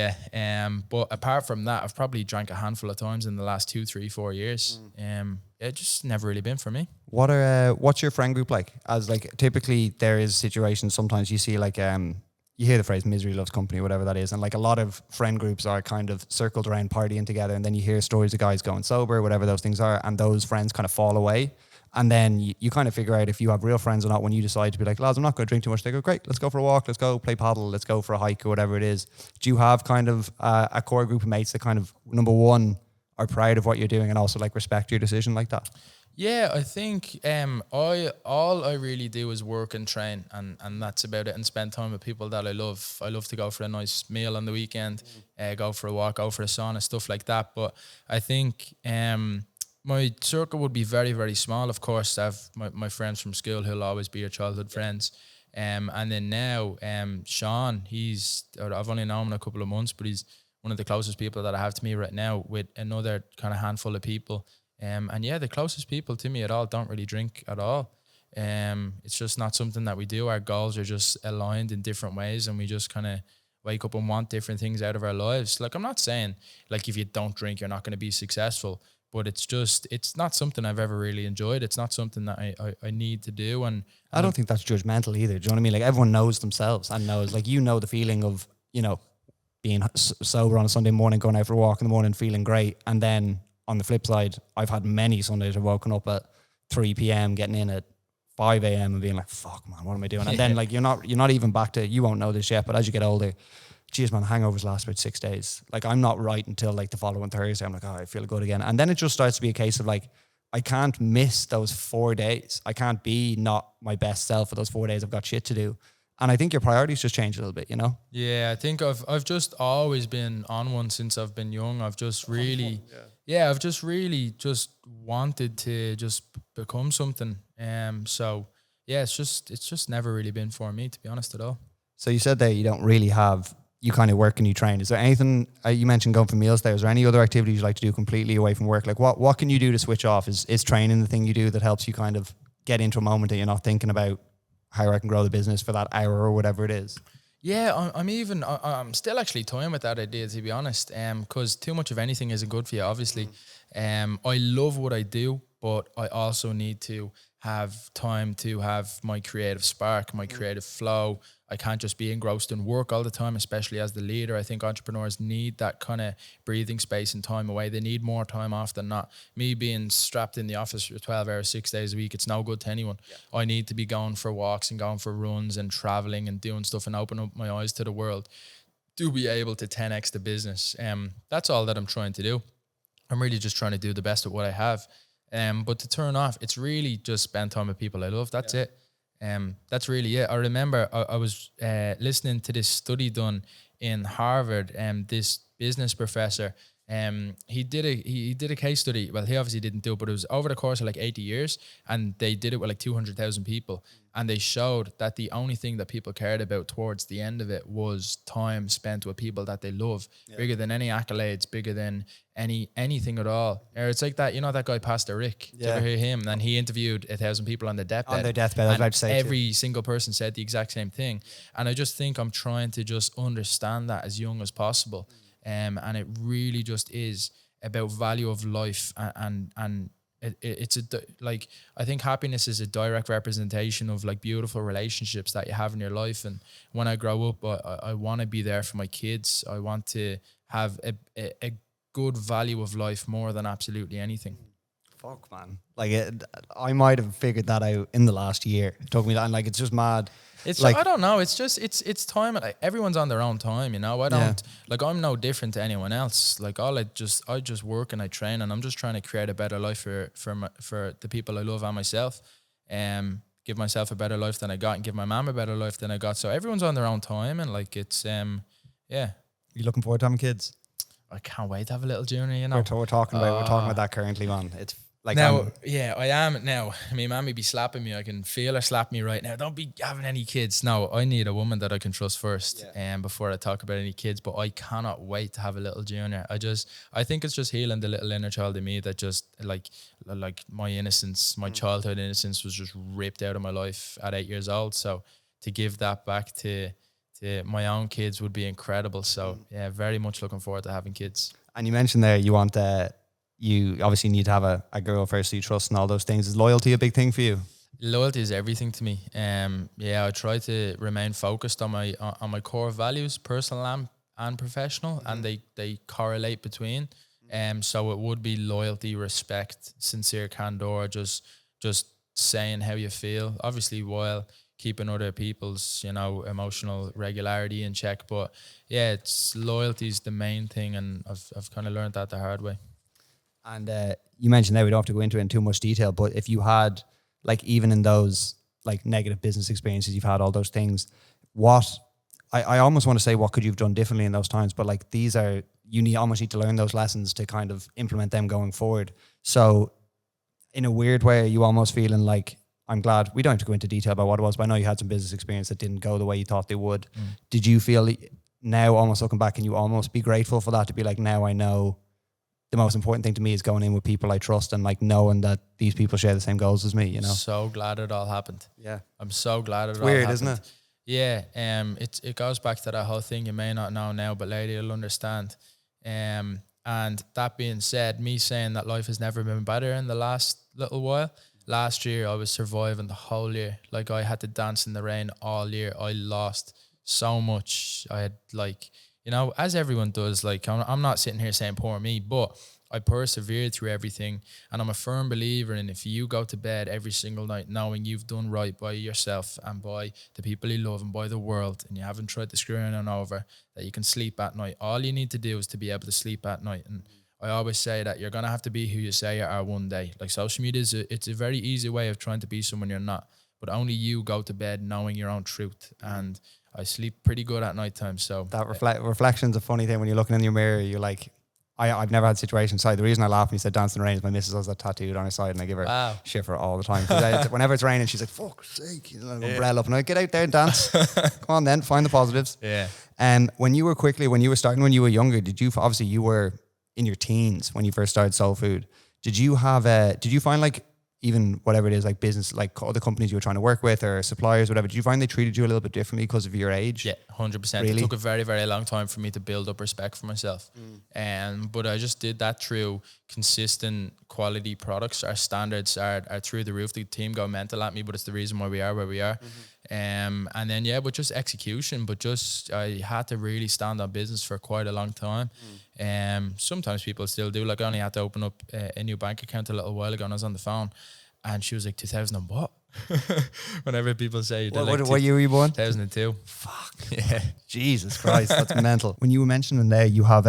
but apart from that, I've probably drank a handful of times in the last 2, 3, 4 years. It just never really been for me. What's your friend group like? As like typically there is situations sometimes you see like you hear the phrase misery loves company, whatever that is, and like a lot of friend groups are kind of circled around partying together, and then you hear stories of guys going sober, whatever those things are, and those friends kind of fall away. And then you kind of figure out if you have real friends or not when you decide to be like, lads, I'm not going to drink too much. They go, great, let's go for a walk, let's go play paddle, let's go for a hike or whatever it is. Do you have kind of a core group of mates that kind of, number one, are proud of what you're doing and also like respect your decision like that? Yeah, I think I really do is work and train, and that's about it, and spend time with people that I love. I love to go for a nice meal on the weekend, go for a walk, go for a sauna, stuff like that. But I think my circle would be very, very small. Of course, I have my friends from school who'll always be your childhood friends. And then now, Sean, I've only known him a couple of months, but he's one of the closest people that I have to me right now, with another kind of handful of people. And yeah, the closest people to me at all don't really drink at all. It's just not something that we do. Our goals are just aligned in different ways, and we just kind of wake up and want different things out of our lives. Like, I'm not saying like if you don't drink, you're not going to be successful, but it's not something I've ever really enjoyed. It's not something that I need to do. And I don't think that's judgmental either. Do you know what I mean? Like, everyone knows themselves and knows, like, you know, the feeling of, you know, being sober on a Sunday morning, going out for a walk in the morning, feeling great. And then on the flip side, I've had many Sundays I've woken up at 3 p.m, getting in at 5 a.m. and being like, fuck, man, what am I doing? And then like, you're not even back to, you won't know this yet, but as you get older, geez, man, hangovers last about 6 days. Like, I'm not right until like the following Thursday. I'm like, oh, I feel good again. And then it just starts to be a case of like, I can't miss those 4 days. I can't be not my best self for those 4 days. I've got shit to do. And I think your priorities just change a little bit, you know? yeah, I think I've just always been on one since I've been young. I've just really, I've just really just wanted to just become something. So yeah, it's just never really been for me, to be honest, at all. So you said that you don't really have, you kind of work and you train. Is there anything, you mentioned going for meals there, is there any other activities you like to do completely away from work? Like, what can you do to switch off? Is training the thing you do that helps you kind of get into a moment that you're not thinking about how I can grow the business for that hour or whatever it is? Yeah, I'm still actually toying with that idea, to be honest. Because too much of anything isn't good for you, obviously. I love what I do, but I also need to have time to have my creative spark, my creative flow. I can't just be engrossed in work all the time, especially as the leader. I think entrepreneurs need that kind of breathing space and time away. They need more time off than not. Me being strapped in the office for 12 hours, 6 days a week, it's no good to anyone. Yeah. I need to be going for walks and going for runs and traveling and doing stuff and open up my eyes to the world to be able to 10x the business. That's all that I'm trying to do. I'm really just trying to do the best at what I have. But to turn off, it's really just spend time with people I love. That's it. That's really it. I remember I was listening to this study done in Harvard, this business professor, he did a case study. Well, he obviously didn't do it, but it was over the course of like 80 years, and they did it with like 200,000 people, and they showed that the only thing that people cared about towards the end of it was time spent with people that they love, bigger than any accolades, bigger than anything at all. Or it's like that, you know, that guy Pastor Rick. Did you ever hear him? And he interviewed 1,000 people on their deathbed. On their deathbed, I was about to say every single person said the exact same thing. And I just think I'm trying to just understand that as young as possible. And it really just is about value of life, and it's like, I think happiness is a direct representation of like beautiful relationships that you have in your life. And when I grow up, I want to be there for my kids. I want to have a good value of life more than absolutely anything. Fuck, man. Like, I might have figured that out in the last year. It took me that, and like, it's just mad. It's like, I don't know. It's just it's time. Like, everyone's on their own time, you know. I don't like, I'm no different to anyone else. Like, I just work and I train, and I'm just trying to create a better life for the people I love and myself. Give myself a better life than I got, and give my mom a better life than I got. So everyone's on their own time, and like, it's yeah. You looking forward to having kids? I can't wait to have a little junior. You know, we're talking about that currently, man. It's like, now, I am now. I mean, mommy be slapping me. I can feel her slap me right now. Don't be having any kids. No, I need a woman that I can trust first, before I talk about any kids. But I cannot wait to have a little junior. I think it's just healing the little inner child in me that just like my innocence, my childhood innocence was just ripped out of my life at 8 years old. So to give that back to my own kids would be incredible. So yeah, very much looking forward to having kids. And you mentioned there you want you obviously need to have a girl first you trust and all those things. Is loyalty a big thing for you? Loyalty is everything to me. I try to remain focused on my core values, personal and professional, and they correlate between. So it would be loyalty, respect, sincere candor, just saying how you feel, obviously while keeping other people's, you know, emotional regularity in check. But yeah, it's loyalty is the main thing, and I've kind of learned that the hard way. And you mentioned that we don't have to go into it in too much detail, but if you had, like, even in those like negative business experiences, you've had all those things, what I almost want to say, what could you have done differently in those times? But like, these are, almost need to learn those lessons to kind of implement them going forward. So in a weird way, are you almost feeling like, I'm glad we don't have to go into detail about what it was, but I know you had some business experience that didn't go the way you thought they would. Did you feel now, almost looking back, can you almost be grateful for that, to be like, now I know the most important thing to me is going in with people I trust and like knowing that these people share the same goals as me, you know? So glad it all happened. Yeah. I'm so glad it all Weird, happened. isn't it? Yeah. It goes back to that whole thing. You may not know now, but later you'll understand. And that being said, me saying that life has never been better in the last little while. Last year, I was surviving the whole year. Like, I had to dance in the rain all year. I lost so much. I had, like, you know, as everyone does, like, I'm not sitting here saying poor me, but I persevered through everything. And I'm a firm believer in, if you go to bed every single night knowing you've done right by yourself and by the people you love and by the world, and you haven't tried to screw anyone over, that you can sleep at night. All you need to do is to be able to sleep at night. And I always say that you're going to have to be who you say you are one day. Like, social media it's a very easy way of trying to be someone you're not, but only you go to bed knowing your own truth. And I sleep pretty good at nighttime. So that reflection's a funny thing when you're looking in your mirror. You're like, I've never had situations. Sorry, the reason I laugh when you said dance in the rain is my missus has that tattooed on her side, and I give her shit for it all the time. Whenever it's raining, she's like, fuck's sake, you know, umbrella up, and I get out there and dance. Come on then, find the positives. Yeah. And when you were younger, did you, obviously you were in your teens when you first started Soul Food, did you find, like, even whatever it is, like business, like other companies you were trying to work with or suppliers, whatever, did you find they treated you a little bit differently because of your age? Yeah, 100%. Really? It took a very, very long time for me to build up respect for myself. But I just did that through consistent quality products. Our standards are through the roof. The team go mental at me, but it's the reason why we are where we are. And then, but just execution, but just, I had to really stand on business for quite a long time. Sometimes people still do. Like, I only had to open up a new bank account a little while ago, and I was on the phone, and she was like, 2000 and what? Whenever people say, what year were you born? 2002. Fuck. Yeah. Jesus Christ, that's mental. When you were mentioning there, you have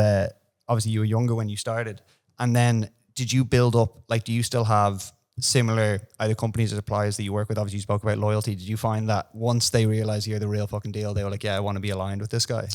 obviously you were younger when you started, and then did you build up, like, do you still have similar either companies or suppliers that you work with? Obviously you spoke about loyalty. Did you find that once they realize you're the real fucking deal, they were like, yeah, I want to be aligned with this guy?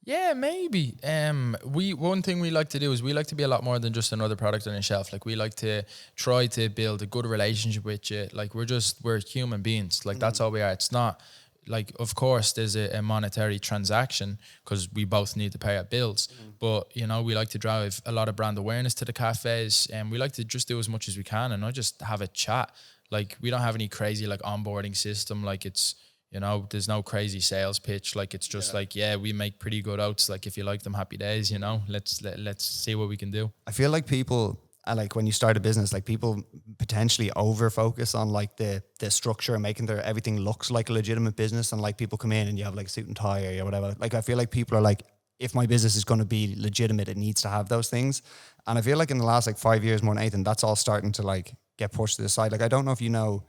Yeah, maybe. One thing we like to do is we like to be a lot more than just another product on a shelf. Like, we like to try to build a good relationship with you. Like, we're human beings. Like, that's all we are. It's not like, of course there's a monetary transaction because we both need to pay our bills. But, you know, we like to drive a lot of brand awareness to the cafes, and we like to just do as much as we can and not just have a chat. Like, we don't have any crazy like onboarding system. Like, it's, you know, there's no crazy sales pitch. Like, it's just like, we make pretty good oats. Like, if you like them, happy days, you know, let's see what we can do. I feel like people, like, when you start a business, like, people potentially over focus on like the structure and making everything looks like a legitimate business. And like, people come in and you have like suit and tie or whatever. Like, I feel like people are like, if my business is going to be legitimate, it needs to have those things. And I feel like in the last like 5 years more than anything, that's all starting to like get pushed to the side. Like, I don't know if you know,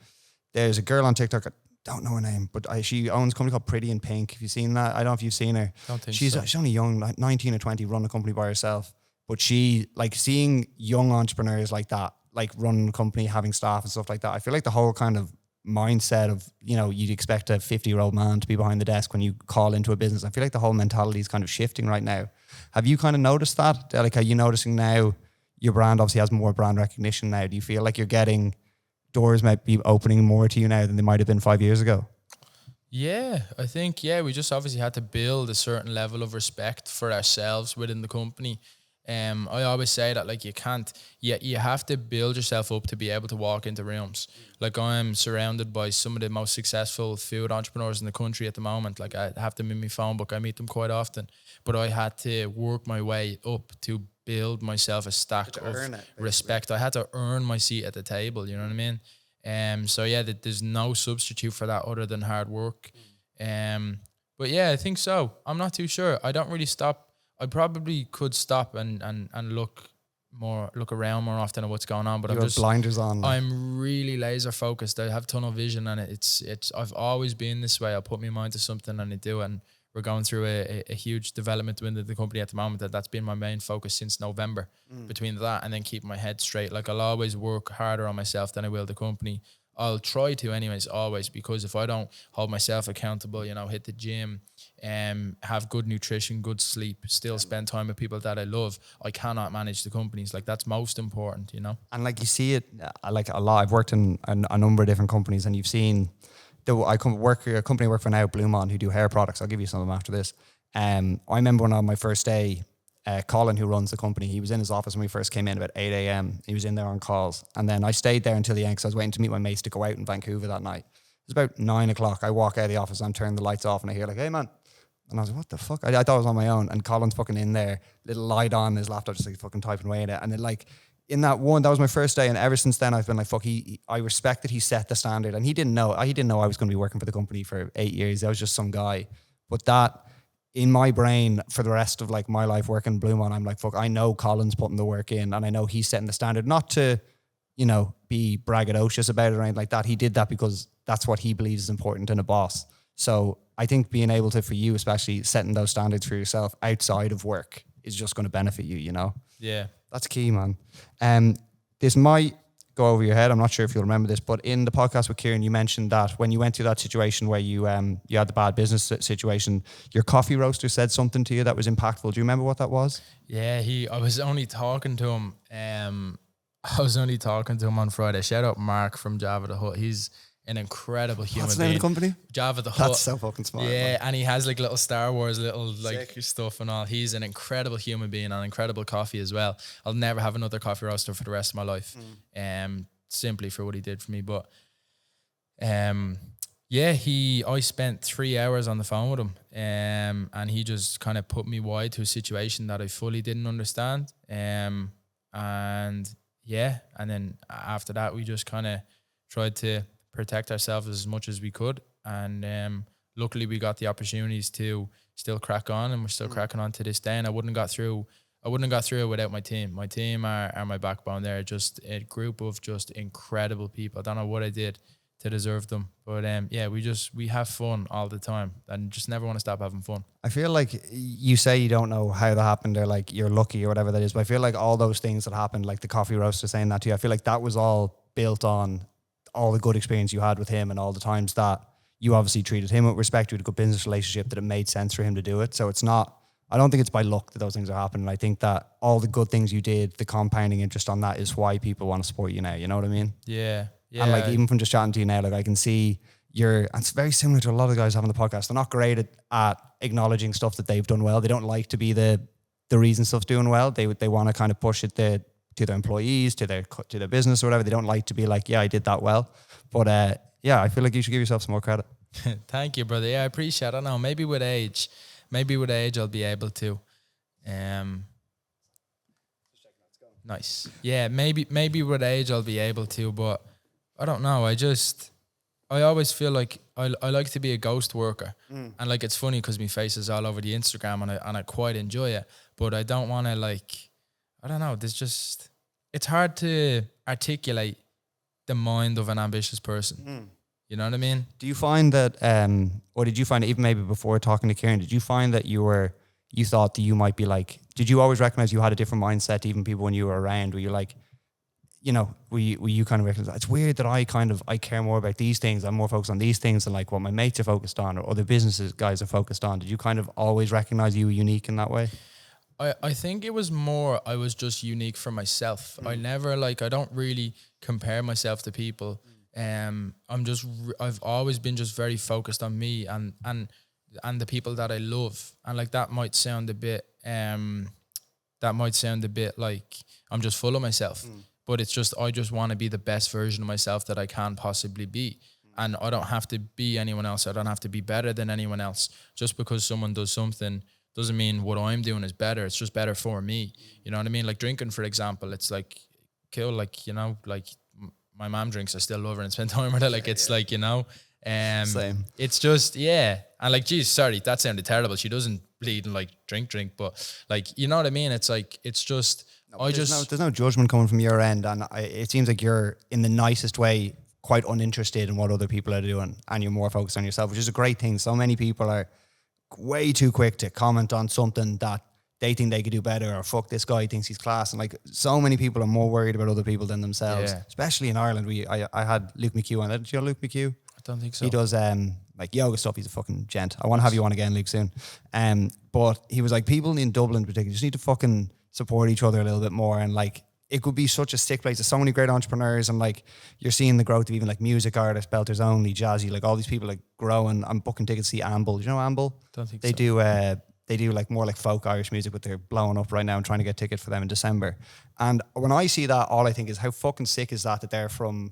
there's a girl on TikTok, don't know her name, but she owns a company called Pretty in Pink. Have you seen that? I don't know if you've seen her. Don't think she's so. She's only young, like 19 or 20, run a company by herself. But she, like, seeing young entrepreneurs like that, like running a company, having staff and stuff like that, I feel like the whole kind of mindset of, you know, you'd expect a 50-year-old man to be behind the desk when you call into a business. I feel like the whole mentality is kind of shifting right now. Have you kind of noticed that? Like, are you noticing now your brand obviously has more brand recognition now? Do you feel like you're getting, doors might be opening more to you now than they might have been 5 years ago? Yeah, I think, we just obviously had to build a certain level of respect for ourselves within the company. I always say that, like, you have to build yourself up to be able to walk into rooms. Like, I'm surrounded by some of the most successful food entrepreneurs in the country at the moment. Like, I have them in my phone book. I meet them quite often, but I had to work my way up to build myself a stack of respect. I had to earn my seat at the table. You know what I mean? So there's no substitute for that other than hard work. But I think so. I'm not too sure. I don't really stop. I probably could stop and look around more often at what's going on, but you have blinders on. I'm really laser focused. I have tunnel vision, and it's I've always been this way. I'll put my mind to something and I do it. And we're going through a huge development within the company at the moment. That's been my main focus since November. Between that and then keeping my head straight, like I'll always work harder on myself than I will the company. I'll try to anyways, always, because if I don't hold myself accountable, hit the gym, have good nutrition, good sleep, still spend time with people that I love, I cannot manage the companies. Like that's most important, And like you see it like a lot. I've worked in a number of different companies, and you've seen a company I work for now, Blumon, who do hair products. I'll give you some of them after this. I remember when on my first day, Colin, who runs the company, he was in his office when we first came in about 8 a.m. He was in there on calls. And then I stayed there until the end because I was waiting to meet my mates to go out in Vancouver that night. It was about 9 o'clock. I walk out of the office, I'm turning the lights off, and I hear like, "Hey, man." And I was like, "What the fuck?" I thought I was on my own. And Colin's fucking in there, little light on his laptop, just like fucking typing away at it. And then like, that was my first day. And ever since then, I've been like, fuck, I respect that he set the standard. And he didn't know I was going to be working for the company for 8 years. I was just some guy. But that, in my brain, for the rest of like my life working Blumon, I'm like, fuck, I know Colin's putting the work in, and I know he's setting the standard, not to, be braggadocious about it or anything like that. He did that because that's what he believes is important in a boss. So I think being able to, for you, especially setting those standards for yourself outside of work is just going to benefit you, Yeah. That's key, man. This might go over your head. I'm not sure if you'll remember this, but in the podcast with Ciaran, you mentioned that when you went through that situation where you had the bad business situation, your coffee roaster said something to you that was impactful. Do you remember what that was? Yeah, I was only talking to him. I was only talking to him on Friday. Shout out Mark from Java the Hut. He's an incredible human What's the being. name of the company? Java the Hut. That's so fucking smart. Yeah, man. and he has like little Star Wars, little like Sick. stuff and all. He's an incredible human being and incredible coffee as well. I'll never have another coffee roaster for the rest of my life. Simply for what he did for me. But I spent 3 hours on the phone with him, and he just kind of put me wide to a situation that I fully didn't understand. And then after that, we just kind of tried to protect ourselves as much as we could. And luckily, we got the opportunities to still crack on, and we're still cracking on to this day. And I wouldn't have got through it without my team. My team are my backbone. They're just a group of just incredible people. I don't know what I did to deserve them, but we have fun all the time and just never want to stop having fun. I feel like you say you don't know how that happened, or like you're lucky or whatever that is, but I feel like all those things that happened, like the coffee roaster saying that to you, I feel like that was all built on all the good experience you had with him and all the times that you obviously treated him with respect, you had a good business relationship, that it made sense for him to do it. So I don't think it's by luck that those things are happening. I think that all the good things you did, the compounding interest on that, is why people want to support you now. You know what I mean? Yeah. And like, even from just chatting to you now, like I can see and it's very similar to a lot of the guys having the podcast. They're not great at acknowledging stuff that they've done well. They don't like to be the reason stuff's doing well. They want to kind of push it to their employees, to their business or whatever. They don't like to be like, yeah, I did that well. But I feel like you should give yourself some more credit. Thank you, brother. Yeah, I appreciate it. I don't know. Maybe with age I'll be able to. Nice. Yeah, maybe with age I'll be able to, but I don't know. I always feel like I like to be a ghost worker. And like, it's funny because my face is all over the Instagram and I quite enjoy it, but I don't want to, like, I don't know. It's hard to articulate the mind of an ambitious person. You know what I mean? Do you find that, or did you find, even maybe before talking to Ciaran, did you find that you thought that you might be like, did you always recognize you had a different mindset to even people when you were around? Were you like, were you kind of recognize, it's weird that I care more about these things, I'm more focused on these things than like what my mates are focused on or other businesses guys are focused on? Did you kind of always recognize you were unique in that way? I think it was more, I was just unique for myself. I never I don't really compare myself to people. I've always been just very focused on me and the people that I love. And like, that might sound a bit like I'm just full of myself, but it's just, I just want to be the best version of myself that I can possibly be. And I don't have to be anyone else. I don't have to be better than anyone else. Just because someone does something doesn't mean what I'm doing is better. It's just better for me. You know what I mean? Like drinking, for example, it's like cool. Like, like my mom drinks, I still love her and spend time with her. Like, it's like, Same. It's just, yeah. And like, geez, sorry, that sounded terrible. She doesn't bleed and like drink, but like, you know what I mean? It's like, it's just, there's no judgment coming from your end. And it seems like you're, in the nicest way, quite uninterested in what other people are doing, and you're more focused on yourself, which is a great thing. So many people are way too quick to comment on something that they think they could do better, or fuck, this guy thinks he's class. And like, so many people are more worried about other people than themselves, especially in Ireland. I had Luke McHugh on it. Did you know Luke McHugh? I don't think so. He does like yoga stuff. He's a fucking gent. I want to have you on again, Luke, soon. But he was like, people in Dublin in particular just need to fucking support each other a little bit more. And like, it could be such a sick place. There's so many great entrepreneurs, and like, you're seeing the growth of even like music artists, Belters Only, Jazzy, like all these people like growing. I'm booking tickets to see Amble. Do you know Amble? Don't think they do. They do like more like folk Irish music, but they're blowing up right now. and trying to get tickets for them in December. And when I see that, all I think is how fucking sick is that they're from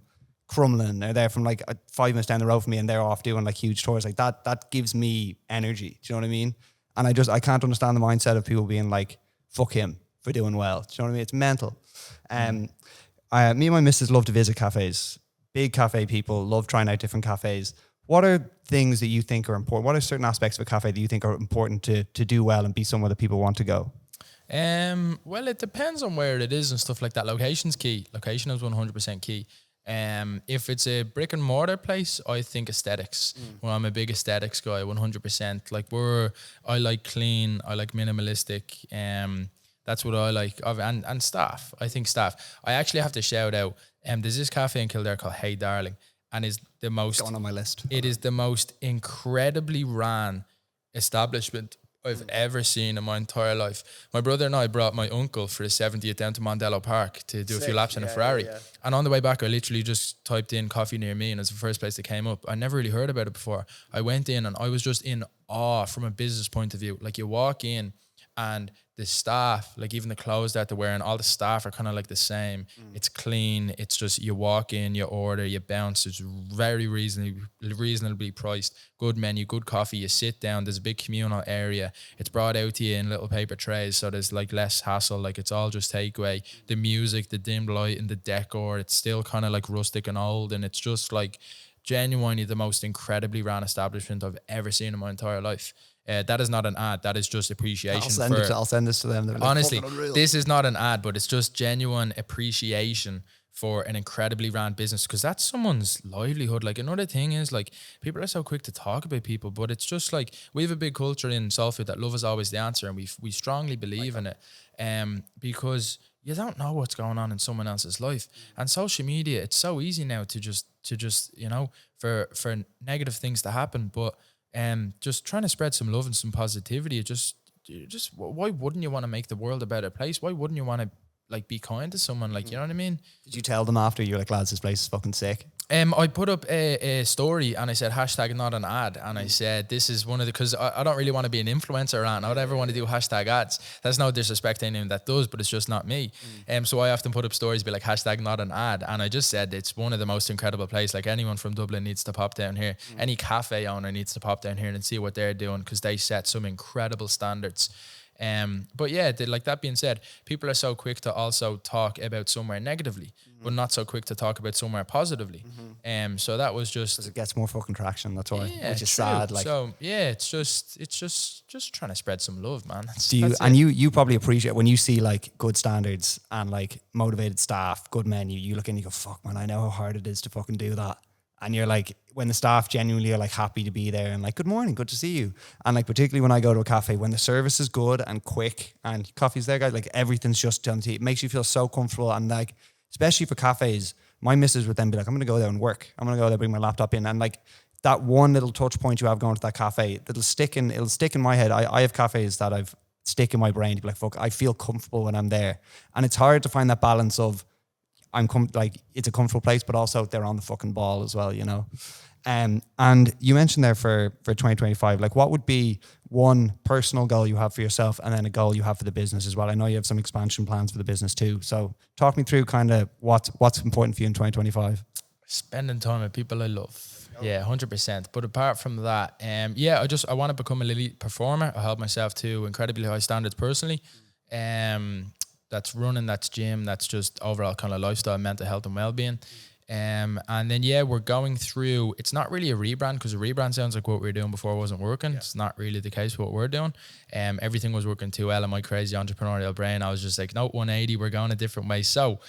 Crumlin, they're from like 5 minutes down the road from me, and they're off doing like huge tours like that. That gives me energy. Do you know what I mean? And I can't understand the mindset of people being like, fuck him for doing well. Do you know what I mean? It's mental. Me and my missus love to visit cafes. Big cafe people, love trying out different cafes. What are things that you think are important? What are certain aspects of a cafe that you think are important to do well and be somewhere that people want to go? Well, it depends on where it is and stuff like that. Location's key. Location is 100% key. If it's a brick and mortar place, I think aesthetics. Well, I'm a big aesthetics guy, 100%. Like I like clean, I like minimalistic. That's what I like. And staff. I think staff. I actually have to shout out. There's this cafe in Kildare called Hey Darling, and is the most going on my list. It is the most incredibly ran establishment I've ever seen in my entire life. My brother and I brought my uncle for his 70th down to Mondello Park to do a few laps in a Ferrari. Yeah. And on the way back, I literally just typed in coffee near me, and it's the first place that came up. I never really heard about it before. I went in and I was just in awe from a business point of view. Like, you walk in and the staff, like even the clothes that they're wearing, all the staff are kind of like the same. It's clean. It's just, you walk in, you order, you bounce. It's very reasonably priced. Good menu, good coffee. You sit down. There's a big communal area. It's brought out to you in little paper trays, so there's like less hassle. Like, it's all just takeaway. The music, the dim light, and the decor, it's still kind of like rustic and old, and it's just like genuinely the most incredibly ran establishment I've ever seen in my entire life. That is not an ad. That is just appreciation. I'll send this to them. Like, honestly, this is not an ad, but it's just genuine appreciation for an incredibly ran business, because that's someone's livelihood. Like, another thing is, like, people are so quick to talk about people, but it's just like, we have a big culture in Salford that love is always the answer, and we strongly believe in it. Because you don't know what's going on in someone else's life, and social media, it's so easy now to just you know, for negative things to happen, but just trying to spread some love and some positivity. Just why wouldn't you want to make the world a better place? Why wouldn't you want to like be kind to someone? Like, you know what I mean? Did you tell them after, you're like, lads, this place is fucking sick? I put up a story and I said hashtag not an ad, and I said this is one of the, because I don't really want to be an influencer, and I would ever want to do hashtag ads. That's no disrespect to anyone that does, but it's just not me. So I often put up stories be like hashtag not an ad, and I just said it's one of the most incredible places. Like, anyone from Dublin needs to pop down here. Any cafe owner needs to pop down here and see what they're doing, because they set some incredible standards. But yeah, like, that being said, people are so quick to also talk about somewhere negatively, but not so quick to talk about somewhere positively. So that was just, because it gets more fucking traction. That's why, yeah, which is sad. Like, so yeah, it's just trying to spread some love, man. You probably appreciate when you see like good standards and like motivated staff, good menu. You look in, you go, fuck, man, I know how hard it is to fucking do that. And you're like, when the staff genuinely are like happy to be there and like, good morning, good to see you. And like, particularly when I go to a cafe, when the service is good and quick and coffee's there, guys, like, everything's just done to you. It makes you feel so comfortable. And like, especially for cafes, my missus would then be like, I'm going to go there and work. I'm going to go there, bring my laptop in. And like, that one little touch point you have going to that cafe, it'll stick in my head. I have cafes that I've stick in my brain to be like, fuck, I feel comfortable when I'm there. And it's hard to find that balance of, like, it's a comfortable place, but also they're on the fucking ball as well, you know? And you mentioned there for 2025, like, what would be one personal goal you have for yourself and then a goal you have for the business as well? I know you have some expansion plans for the business too. So talk me through kind of what's important for you in 2025. Spending time with people I love. Yeah, 100%. But apart from that, I want to become an elite performer. I hold myself to incredibly high standards personally. That's running, that's gym, that's just overall kind of lifestyle, mental health and well-being. And then, we're going through, it's not really a rebrand, because a rebrand sounds like what we were doing before wasn't working. Yeah. It's not really the case what we're doing. Everything was working too well in my crazy entrepreneurial brain. I was just like, no, 180, we're going a different way. So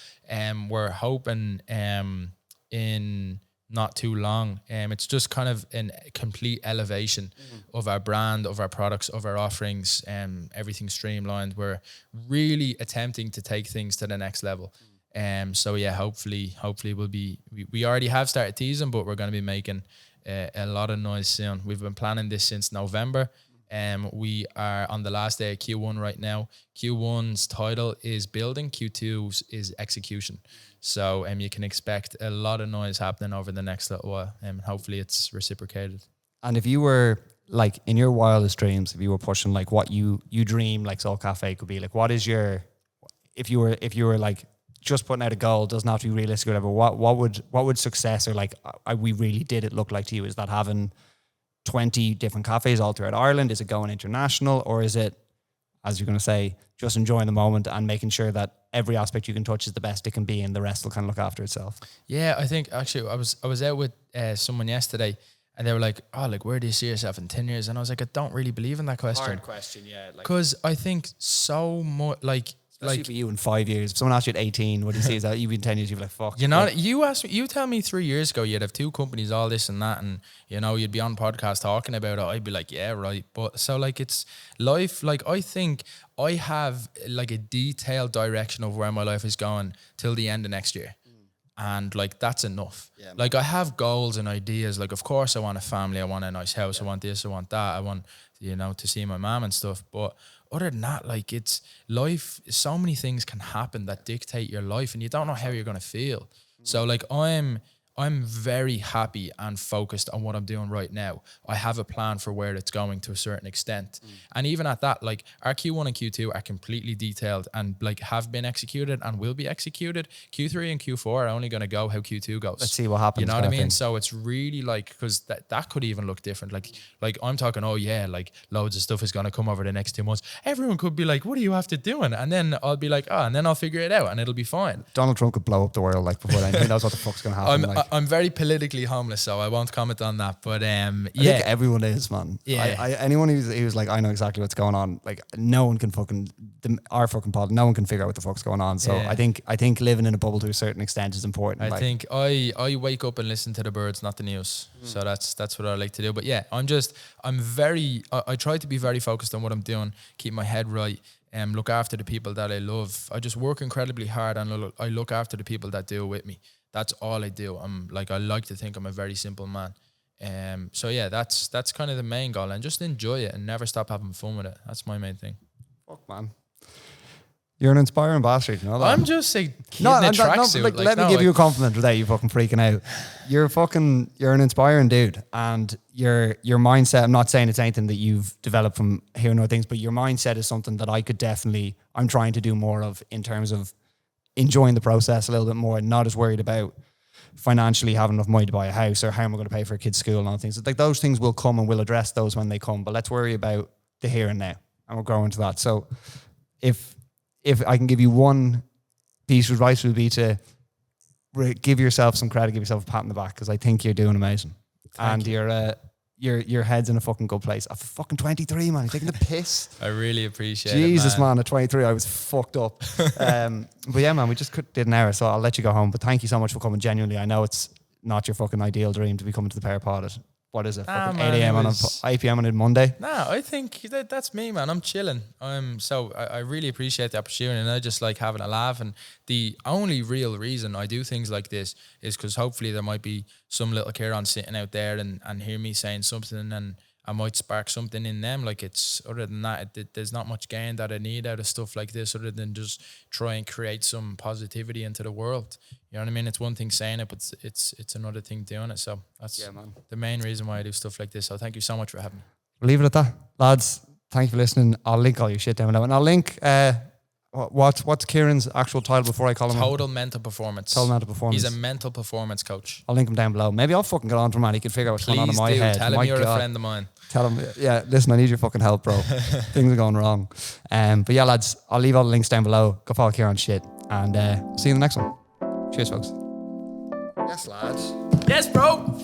we're hoping in not too long. It's just kind of a complete elevation of our brand, of our products, of our offerings, everything streamlined. We're really attempting to take things to the next level. So yeah, hopefully we already have started teasing, but we're going to be making a lot of noise soon. We've been planning this since November. We are on the last day of Q1 right now. Q1's title is building, Q2's is execution. So you can expect a lot of noise happening over the next little while, and hopefully it's reciprocated. And if you were like in your wildest dreams, if you were pushing like what you dream like Soul Cafe could be, like what is your, if you were like just putting out a goal, doesn't have to be realistic or whatever, what would success or like we really did it look like to you? Is that having 20 different cafes all throughout Ireland? Is it going international? Or is it, as you're going to say, just enjoying the moment and making sure that every aspect you can touch is the best it can be and the rest will kind of look after itself? Yeah, I think actually I was out with someone yesterday and they were like, oh, like, where do you see yourself in 10 years? And I was like, I don't really believe in that question. Hard question, yeah. Because I think so much, especially for you in 5 years. If someone asked you at 18, what do you see is that you've been 10 years, you'd be like, fuck. You know, you tell me 3 years ago you'd have 2 companies, all this and that, and you know, you'd be on podcast talking about it. I'd be like, yeah, right. But so like it's life, like I think I have like a detailed direction of where my life is going till the end of next year. And like that's enough. Yeah, like I have goals and ideas. Like of course I want a family, I want a nice house, I want this, I want that, I want, you know, to see my mom and stuff. But other than that, like it's life, so many things can happen that dictate your life and you don't know how you're gonna feel. So like I'm very happy and focused on what I'm doing right now. I have a plan for where it's going to a certain extent. And even at that, like our Q1 and Q2 are completely detailed and like have been executed and will be executed. Q3 and Q4 are only going to go how Q2 goes. Let's see what happens. You know what I mean? So it's really like, because that could even look different. Like I'm talking, oh yeah, like loads of stuff is going to come over the next 2 months. Everyone could be like, what are you after doing? And then I'll be like, and then I'll figure it out and it'll be fine. Donald Trump could blow up the world like before then. Who knows what the fuck's going to happen? I'm very politically homeless, so I won't comment on that. But I think everyone is, man. Yeah. Anyone who's like, I know exactly what's going on. Like, no one can our fucking pod. No one can figure out what the fuck's going on. So yeah. I think living in a bubble to a certain extent is important. I think I wake up and listen to the birds, not the news. So that's what I like to do. But yeah, I try to be very focused on what I'm doing, keep my head right. Look after the people that I love. I just work incredibly hard and I look after the people that do with me. That's all I do. I like to think I'm a very simple man. So yeah, that's kind of the main goal, and just enjoy it and never stop having fun with it. That's my main thing. Fuck, man. You're an inspiring bastard, you know that? I'm just a kid in a tracksuit. Let me give you a compliment without you fucking freaking out. You're an inspiring dude, and your mindset, I'm not saying it's anything that you've developed from hearing other things, but your mindset is something that I'm trying to do more of in terms of enjoying the process a little bit more and not as worried about financially having enough money to buy a house or how am I going to pay for a kid's school and all things. Like those things will come and we'll address those when they come, but let's worry about the here and now, and we'll grow into that. So if I can give you one piece of advice, would be to give yourself some credit, give yourself a pat on the back, because I think you're doing amazing. Thank you. Your head's in a fucking good place. I'm fucking 23, man. You're taking the piss. I really appreciate Jesus, it, man. At 23, I was fucked up. But yeah, man, we just did an hour, so I'll let you go home. But thank you so much for coming. Genuinely, I know it's not your fucking ideal dream to be coming to the Pear Pod at, what is it, fucking 8 a.m. on 8 p.m. on a Monday? Nah, I think that's me, man. I'm chilling. I really appreciate the opportunity, and I just like having a laugh. And the only real reason I do things like this is because hopefully there might be some little Ciaran sitting out there and hear me saying something, and I might spark something in them. Like, it's other than that, there's not much gain that I need out of stuff like this other than just try and create some positivity into the world. You know what I mean? It's one thing saying it, but it's another thing doing it. So that's the main reason why I do stuff like this. So thank you so much for having me. We'll leave it at that. Lads, thank you for listening. I'll link all your shit down below. And I'll link what's Ciaran's actual title before I call him? Total Mental Performance. Total Mental Performance. He's a mental performance coach. I'll link him down below. Maybe I'll fucking get on to him, man. He can figure out what's going on in my head. Tell him you're a friend of mine. Tell him, yeah, listen, I need your fucking help, bro. Things are going wrong. But yeah, lads, I'll leave all the links down below. Go follow Ciaran's shit. And see you in the next one. Cheers, folks. Yes, lads. Yes, bro.